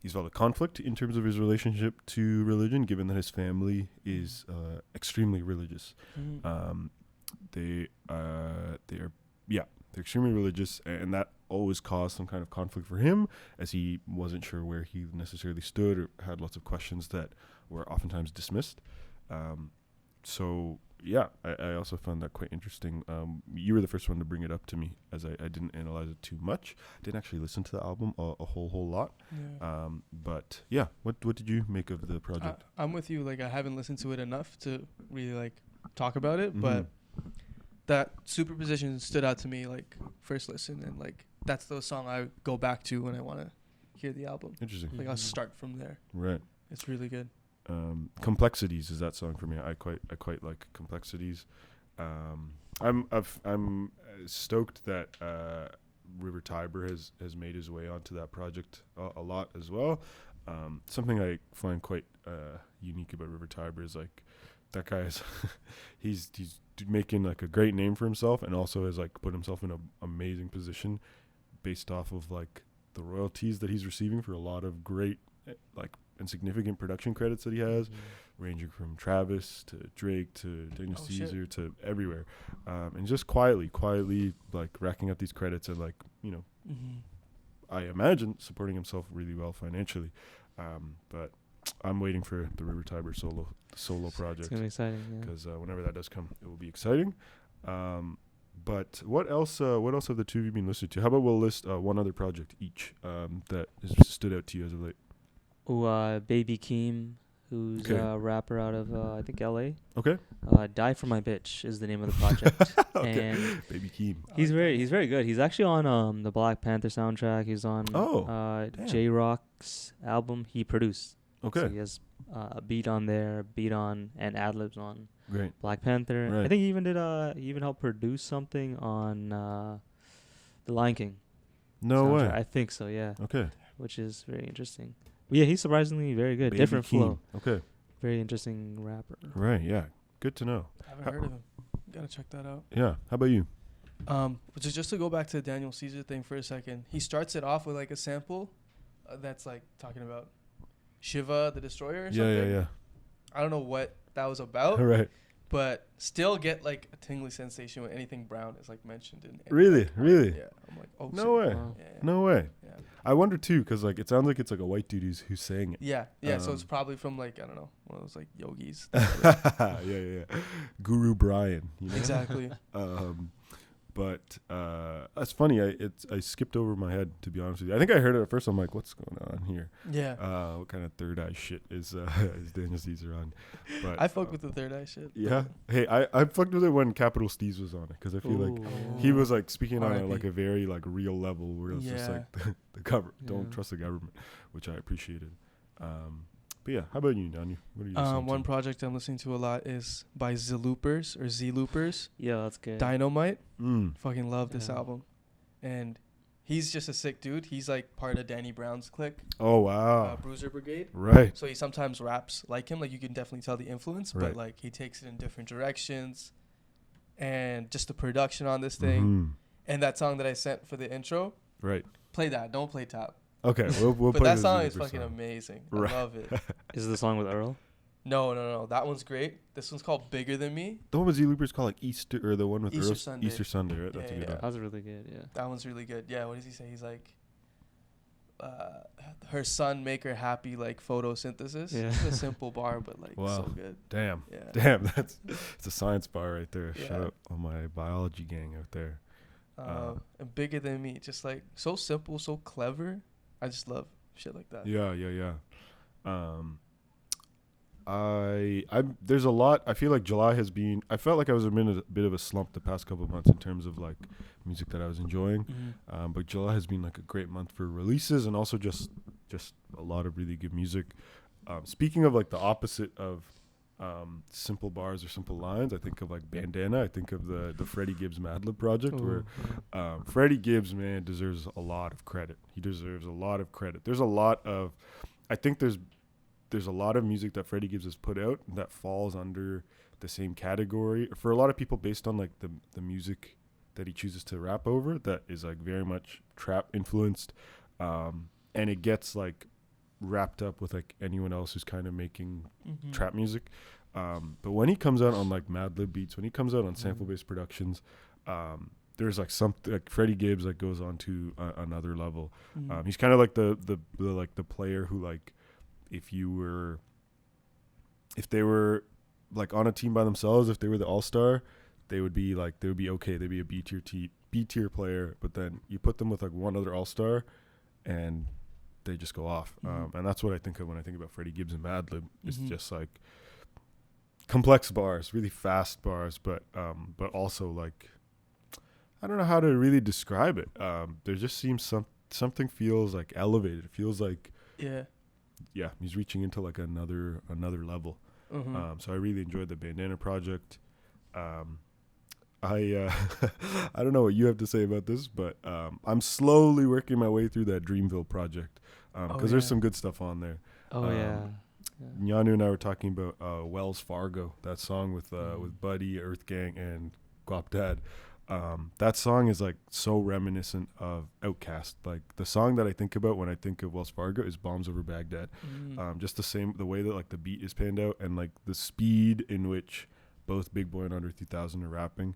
he's felt a conflict in terms of his relationship to religion, given that his family is extremely religious. They're extremely religious, and that always caused some kind of conflict for him, as he wasn't sure where he necessarily stood or had lots of questions that were oftentimes dismissed. So yeah, I also found that quite interesting. You were the first one to bring it up to me, as I didn't analyze it too much. Didn't actually listen to the album a whole lot. Yeah. But yeah, what did you make of the project? I'm with you. Like, I haven't listened to it enough to really like talk about it, but that Superposition stood out to me like first listen, and like that's the song I go back to when I want to hear the album. Interesting. Like, I'll start from there. Right. It's really good. Complexities is that song for me. I quite like Complexities. I'm stoked that River Tiber has made his way onto that project a lot as well. Something I find quite unique about River Tiber is like that guy is he's making like a great name for himself, and also has like put himself in an amazing position based off of like the royalties that he's receiving for a lot of great like and significant production credits that he has, ranging from Travis to Drake to Daniel Caesar to everywhere, and just quietly like racking up these credits and like I imagine supporting himself really well financially. But I'm waiting for the River Tiber solo project. It's gonna be exciting, yeah. Because whenever that does come, it will be exciting. But what else have the two of you been listening to? How about we'll list one other project each that has stood out to you as of late? Baby Keem, who's a rapper out of I think LA. Okay. Die for My Bitch is the name of the project. Okay. And Baby Keem. he's very good. He's actually on the Black Panther soundtrack. He's on J Rock's album. He produced. Okay. So he has a beat on there, and ad-libs on Great. Black Panther. Right. I think he even helped produce something on The Lion King. No soundtrack. way. I think so, yeah. Okay. Which is very interesting. But yeah, he's surprisingly very good. Baby Different Keem. flow. Okay. Very interesting rapper. Right. Yeah. Good to know. I haven't heard of him. Gotta check that out. Yeah. How about you? Which is just to go back to the Daniel Caesar thing for a second. He starts it off with like a sample that's like talking about Shiva the Destroyer or something. Yeah. I don't know what that was about. Right. but still get like a tingly sensation when anything brown is like mentioned in. Really? Really? Yeah. I'm like, oh. No shit. way. Wow. Yeah, yeah. No way. Yeah. I wonder too, because like it sounds like it's like a white dude who's saying it. Yeah. Yeah. So it's probably from like, I don't know, one of those like yogis. Yeah. Guru Brian. You know? Exactly. But that's funny. I skipped over my head, to be honest with you. I think I heard it at first. I'm like, what's going on here? Yeah. What kind of third eye shit is Daniel Caesar on? But I fuck with the third eye shit. yeah. Hey, I fucked with it when Capital Steez was on it, because I feel like he was like speaking on R.I.P. like a very like real level where it was just Yeah. like the government. Don't Yeah. trust the government, which I appreciated. But yeah, how about you, Gnanu? What are you listening One to? project I'm listening to a lot is by Z Loopers or Z Loopers. Yeah, that's good. Dynamite. Mm. Fucking love this Yeah. album. And he's just a sick dude. He's like part of Danny Brown's clique, Oh wow. Bruiser Brigade. Right. So he sometimes raps like him. Like you can definitely tell the influence, Right. but like he takes it in different directions. And just the production on this thing. Mhm. And that song that I sent for the intro, Right. play that. Don't play Tap. Okay. We'll But play that the song Z is Looper fucking song. amazing. Right. I love it. Is the song with Earl? No. That one's great. This one's called Bigger Than Me. The one with Z Looper's called like Easter, or the one with Easter Earl- Sunday. Easter Sunday, right? That's Yeah, a good yeah. one. That was really good. Yeah. That one's really good. Yeah, what does he say? He's like, her son make her happy like photosynthesis. Yeah. It's a simple bar, but like Wow. so good. Damn. Yeah. Damn. It's a science bar right there. Yeah. Shout out on my biology gang out there. And Bigger Than Me, just like so simple, so clever. I just love shit like that. Yeah. There's a lot. I feel like July has been. I felt like I was in a bit of a slump the past couple of months in terms of like music that I was enjoying. Mm-hmm. But July has been like a great month for releases, and also just a lot of really good music. Speaking of like the opposite of simple bars or simple lines, I think of like Bandana. I think of the Freddie Gibbs Madlib project, where Freddie Gibbs, man, deserves a lot of credit. He deserves a lot of credit. There's a lot of, I think there's a lot of music that Freddie Gibbs has put out that falls under the same category for a lot of people based on like the music that he chooses to rap over, that is like very much trap influenced, and it gets like wrapped up with like anyone else who's kind of making trap music. But when he comes out on like Madlib beats, when he comes out on sample based productions, there's like something like Freddie Gibbs like goes on to another level. He's kind of like the player who like, if they were like on a team by themselves, if they were the all-star, they would be okay. They'd be a B tier player, but then you put them with like one other all-star and they just go off. And that's what I think of when I think about Freddie Gibbs and Madlib. It's just like complex bars, really fast bars, but also like, I don't know how to really describe it. There just seems something feels like elevated. It feels like, yeah, he's reaching into like another level. So I really enjoyed the Bandana project. I don't know what you have to say about this, but I'm slowly working my way through that Dreamville project, because there's some good stuff on there. Oh yeah. Gnanu and I were talking about Wells Fargo, that song with Buddy, Earth Gang, and Guap Dad. That song is like so reminiscent of Outkast. Like the song that I think about when I think of Wells Fargo is Bombs Over Baghdad. Just the way that like the beat is panned out and like the speed in which both Big Boy and Andre 3000 are rapping.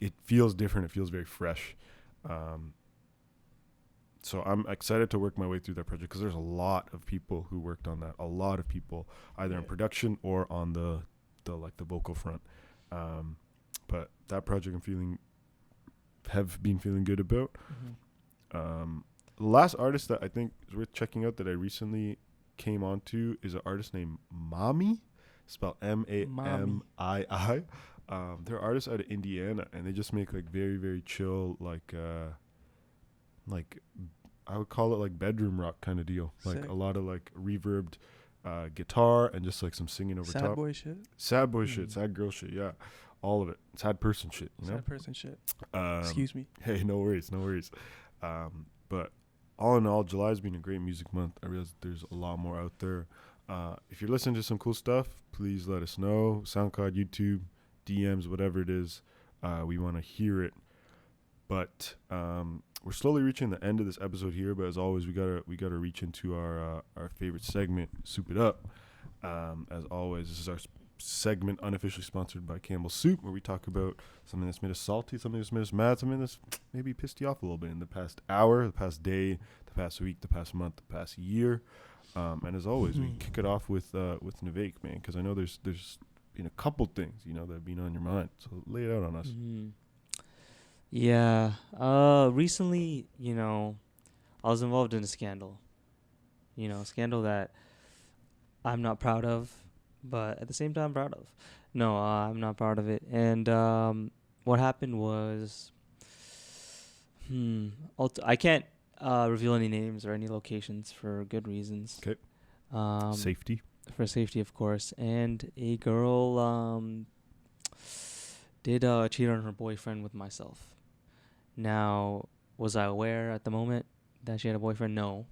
It feels different. It feels very fresh. So I'm excited to work my way through that project, because there's a lot of people who worked on that. A lot of people, either in production or on the vocal front. But that project have been feeling good about. The last artist that I think is worth checking out that I recently came onto is an artist named Mami, spelled Mamii. They're artists out of Indiana, and they just make like very, very chill, like I would call it like bedroom rock kind of deal. Like Sick. a lot of like reverbed guitar and just like some singing over top. Sad boy shit. Sad boy shit, sad girl shit, yeah. All of it. Sad person shit, you know? Sad person shit. Excuse me. Hey, no worries. But all in all, July's been a great music month. I realize there's a lot more out there. If you're listening to some cool stuff, please let us know. SoundCloud, YouTube, DMs, whatever it is. We want to hear it. But we're slowly reaching the end of this episode here. But as always, we gotta reach into our favorite segment, Soup It Up. As always, this is our segment unofficially sponsored by Campbell's Soup, where we talk about something that's made us salty, something that's made us mad, something that's maybe pissed you off a little bit in the past hour, the past day, the past week, the past month, the past year. And as always, we kick it off with Nivek, man, because I know there's been a couple things, that have been on your mind. So lay it out on us. Yeah. Recently, I was involved in a scandal. A scandal that I'm not proud of, but at the same time proud of. No, I'm not proud of it. And what happened was, I can't reveal any names or any locations for good reasons. Okay. Safety. For safety, of course. And a girl did cheat on her boyfriend with myself. Now, was I aware at the moment that she had a boyfriend? No.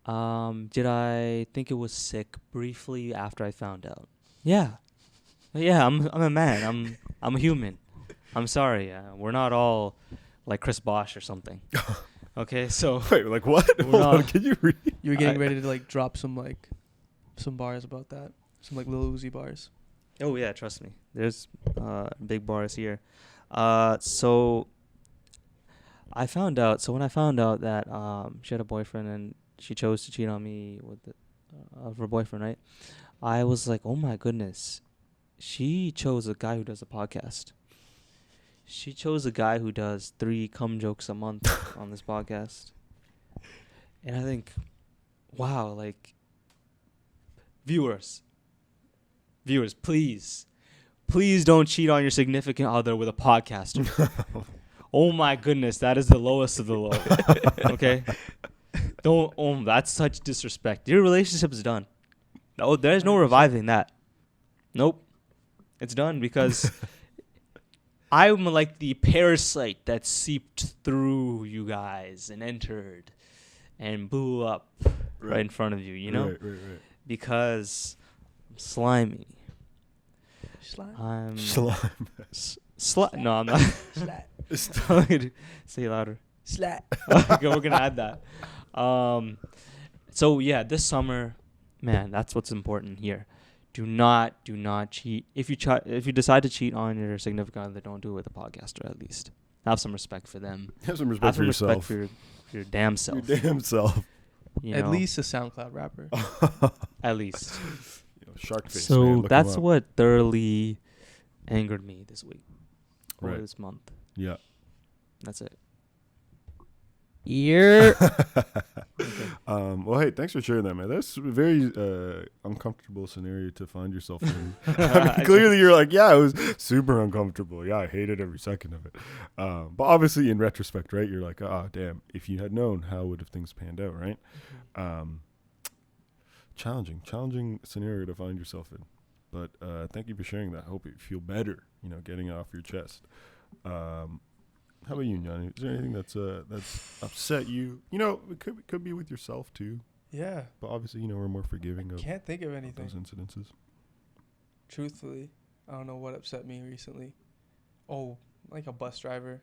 Did I think it was sick briefly after I found out? Yeah. I'm a man. I'm a human. I'm sorry. We're not all like Chris Bosh or something. Okay, so wait, like what? Hold on, can you read? You were getting ready to like drop some bars about that, some like Lil Uzi bars. Oh yeah, trust me. There's big bars here. So I found out. So when I found out that she had a boyfriend and she chose to cheat on me with her boyfriend, right? I was like, oh my goodness, she chose a guy who does a podcast. She chose a guy who does 3 cum jokes a month on this podcast. And I think, wow, like, viewers, please don't cheat on your significant other with a podcaster. Oh my goodness, that is the lowest of the low. Okay? Don't, that's such disrespect. Your relationship is done. No, there's no reviving that. Nope. It's done because I'm like the parasite that seeped through you guys and entered and blew up right in front of you, Right. Because I'm slimy. Slime. Slime. No, I'm not. Say it louder. Slat. Okay, we're gonna add that. So yeah, this summer, man, that's what's important here. Do not cheat. If you decide to cheat on your significant other, don't do it with a podcaster. At least have some respect for them. Have some respect for yourself. Respect for your damn self. Your damn self. At least a SoundCloud rapper. At least. Shark face. So man, that's what thoroughly angered me this week or Right. this month. Yeah. That's it. Yeah. Well, hey, thanks for sharing that, man. That's a very uncomfortable scenario to find yourself in. I mean, clearly, you're like, yeah, it was super uncomfortable. Yeah, I hated every second of it. But obviously, in retrospect, right, you're like, damn, if you had known, how would have things panned out, right? Challenging scenario to find yourself in. But thank you for sharing that. I hope you feel better, getting it off your chest. How about you, Gnanu? Is there anything that's upset you? It could be with yourself too. Yeah. But obviously, we're more forgiving of Can't think of anything. those incidences. Truthfully, I don't know what upset me recently. Oh, like a bus driver.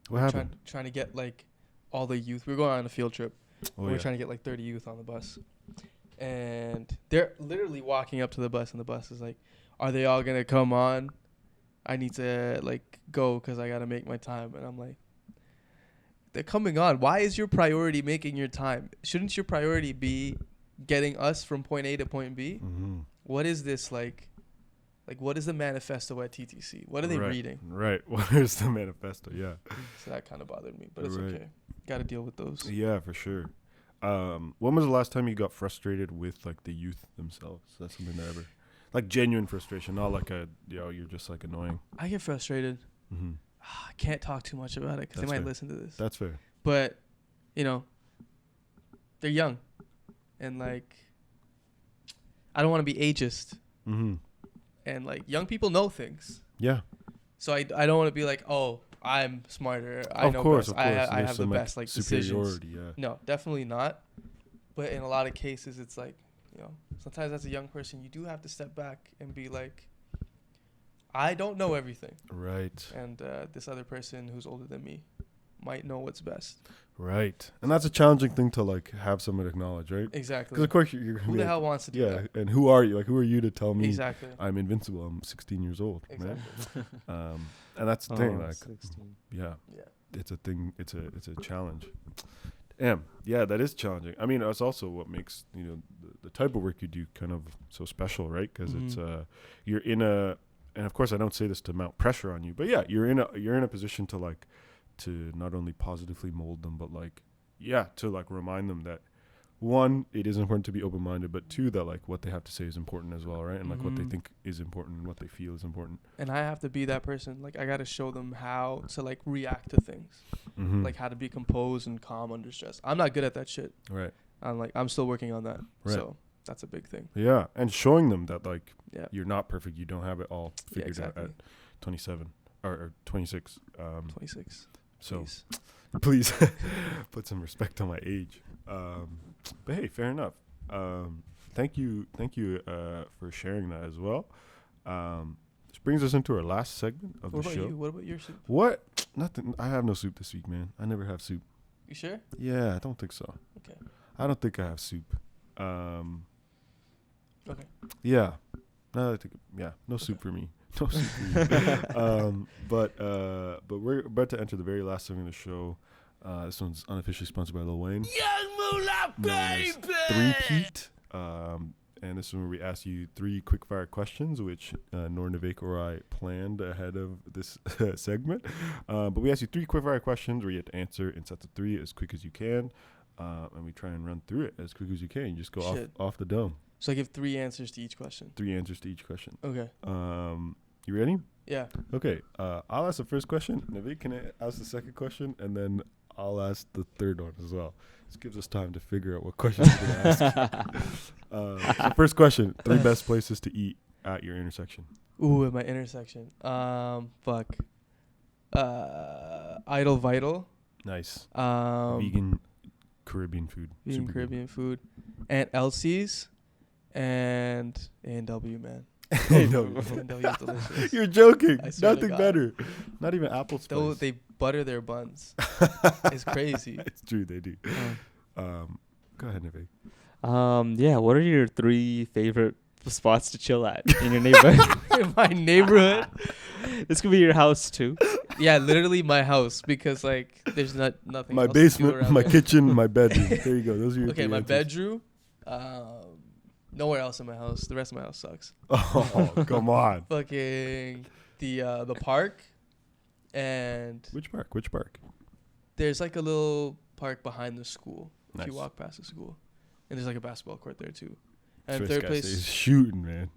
What happened? Trying to get like all the youth. We were going on a field trip. Oh, We were yeah. trying to get like 30 youth on the bus. And they're literally walking up to the bus, and the bus is like, are they all going to come on? I need to like go because I got to make my time. And I'm like, they're coming on. Why is your priority making your time? Shouldn't your priority be getting us from point A to point B? Mm-hmm. What is this like what is the manifesto at TTC? What are they reading? Right. What is the manifesto? Yeah. So that kind of bothered me, but it's Right. okay. Got to deal with those. Yeah, for sure. When was the last time you got frustrated with like the youth themselves? That's something that ever, like genuine frustration, not like you're just like annoying. I get frustrated. Mm-hmm. I can't talk too much about it because they That's might fair. listen to this. That's fair. But, they're young. And, like, I don't want to be ageist. Mm-hmm. And, like, young people know things. Yeah. So I don't want to be like, oh, I'm smarter. I Of know course. best. I There's have the some, best, like, decisions. superiority. Yeah. No, definitely not. But in a lot of cases, it's like, sometimes as a young person, you do have to step back and be like, I don't know everything. Right. And this other person who's older than me might know what's best. Right. And that's a challenging thing to like have someone acknowledge, right? Exactly. Because of course you're gonna Who be the like, hell wants to do yeah, that? and who are you? Like, who are you to tell me Exactly. I'm invincible? I'm 16 years old, Exactly. man. And that's the thing, like, 16. yeah, Yeah. it's a thing. It's a challenge. Damn, yeah, that is challenging. I mean, that's also what makes the type of work you do kind of so special, right? Because it's you're in a, and of course I don't say this to mount pressure on you, but yeah, you're in a position to like to not only positively mold them, but like to like remind them that one, it is important to be open-minded, but two, that like what they have to say is important as well, right? And like what they think is important and what they feel is important. And I have to be that person. Like I got to show them how to like react to things, like how to be composed and calm under stress. I'm not good at that shit. Right. I'm still working on that. Right. So that's a big thing. Yeah, and showing them that like Yeah. you're not perfect, you don't have it all Yeah, figured exactly. out at 27 or 26. 26. So Please. please put some respect on my age. But hey, fair enough. Thank you for sharing that as well. This brings us into our last segment of What the about show. you? What about your soup? What? Nothing. I have no soup this week, man. I never have soup. You sure? Yeah, I don't think so. Okay. I don't think I have soup. Okay. Yeah. No, I think no soup for me. No soup for you. But we're about to enter the very last segment of the show. This one's unofficially sponsored by Lil Wayne. Young Moolah, baby! Three-peat. And this is where we ask you 3 quick-fire questions, which nor Navek or I planned ahead of this segment. But we ask you 3 quick-fire questions where you have to answer in sets of 3 as quick as you can. And we try and run through it as quick as you can. You just go off the dome. So I give 3 answers to each question. 3 answers to each question. Okay. You ready? Yeah. Okay. I'll ask the first question. Navik can ask the second question, and then I'll ask the third one as well. This gives us time to figure out what questions we're going to ask. So first question: 3 best places to eat at your intersection. Ooh, at my intersection. Idle Vital. Nice. Vegan Vegan Caribbean food. Super good. Caribbean food. Aunt Elsie's and A&W, man. A&W. A&W is delicious. You're joking. I swear to Nothing God. better. Not even Apple Spice. Though they butter their buns. It's crazy. It's true, they do. Go ahead, Navik. Yeah, what are your 3 favorite spots to chill at in your neighborhood? In my neighborhood. This could be your house too. Yeah, literally my house, because like there's nothing. My else to do basement, around my there. kitchen, my bedroom. There you go. Those are your Okay, 3 my answers. bedroom. Nowhere else in my house. The rest of my house sucks. Oh, come on. Fucking the park, and Which park? there's like a little park behind the school. If you Nice. walk past the school, and there's like a basketball court there too. And This third guy place stays shooting, man.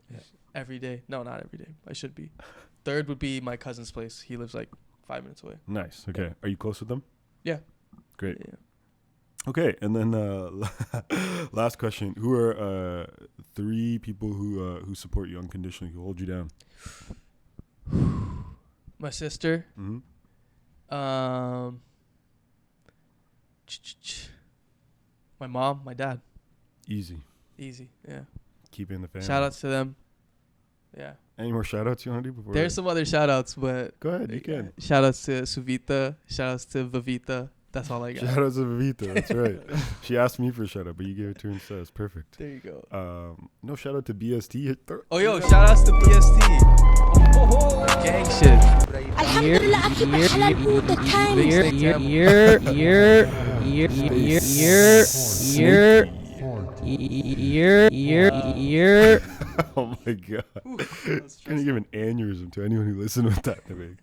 every day. No, not every day. I should be. Third would be my cousin's place. He lives like 5 minutes away. Nice. Okay. Are you close with them? Yeah. Great. Yeah. Okay, and then last question: who are 3 people who support you unconditionally, who hold you down? My sister. Mm-hmm. My mom, my dad. Easy. Easy. Yeah. Keep it in the family. Shout outs to them. Yeah. Any more shout outs you want to do before? There's some other shout outs, but Go ahead, you can. shout outs to Suvita. Shout outs to Vavita. That's all I got. Shout outs to Vivita. That's right. She asked me for a shout out, but you gave it to her instead. It's perfect. There you go. No shout out to BST. Oh, yo, shout outs to BST. Gang shit. Alhamdulillah, akhi halal puta thanks. Oh my god. Gonna give an aneurysm to anyone who listened with that debate.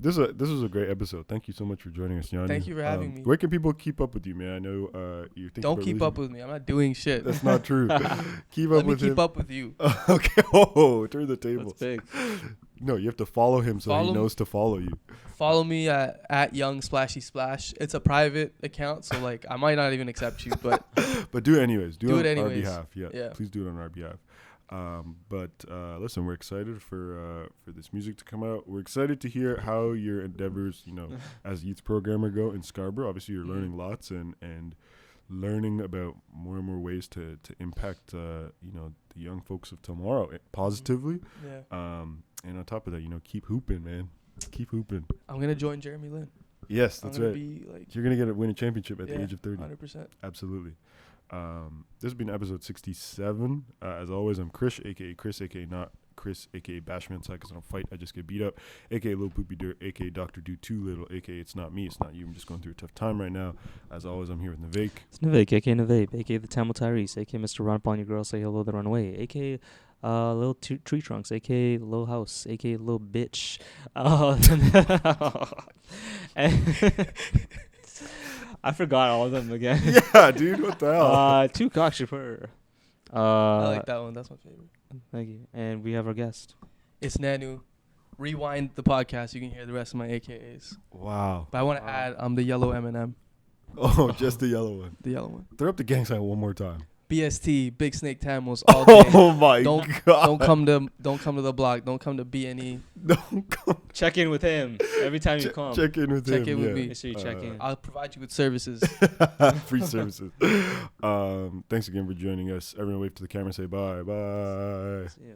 This was a great episode. Thank you so much for joining us, Gnanu. Thank you for having me. Where can people keep up with you, man? I know you think Don't keep up with me. I'm not doing shit. That's not true. Keep Let up me with keep him. up with you. Okay. Oh, turn the tables. That's big. No, you have to follow him so Follow he me. knows to follow you. Follow me at Young Splashy Splash. It's a private account, so like I might not even accept you, but But do it anyways. Do Do it it on our anyways. behalf. Yeah, Yeah. please do it on our behalf. But listen, we're excited for this music to come out. We're excited to hear how your endeavors, as a youth programmer go in Scarborough. Obviously, you're learning lots and learning about more and more ways to impact, the young folks of tomorrow positively. yeah. And on top of that, keep hooping, man. Keep hooping. I'm gonna join Jeremy Lin. Yes, I'm that's gonna right. be like You're gonna win a championship at the Yeah, age of 30. 100%. Absolutely. This has been episode 67. As always, I'm Krish, aka Chris, aka not Chris, aka Bash Me Inside because I don't fight, I just get beat up, aka Lil Poopy Dirt, aka Dr. Do Too Little, aka It's Not Me, It's Not You. I'm just going through a tough time right now. As always, I'm here with Navik. It's Navik, aka Navape, aka the Tamil Tyrese, aka Mr. Run Up On Your Girl, Say Hello, Then Run Away, aka Little Tree Trunks, aka Little House, aka Little Bitch. I forgot all of them again. Yeah, dude, what the hell? Two Cockshipper. I like that one. That's my favorite. Thank you. And we have our guest. It's Gnanu. Rewind the podcast. You can hear the rest of my AKAs. Wow. But I want to add, I'm the yellow M&M. Oh, just the yellow one. The yellow one. Throw up the gang sign one more time. BST, Big Snake Tamils, all day. Oh my Don't god. come to the block. Don't come to B&E. Don't come. Check in with him every time you come. Check in with him. Check in with yeah. me. Make sure you check in. I'll provide you with services. Free services. Thanks again for joining us. Everyone wave to the camera and say bye. Bye. See ya.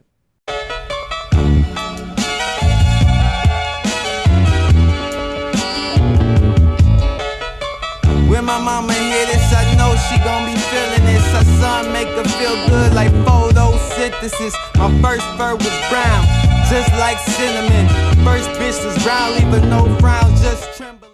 When my mama hear this, I know she gon' be feeling this. Her son make her feel good like photosynthesis. My first fur was brown, just like cinnamon. First bitch was brown, leave her no frown, just trembling.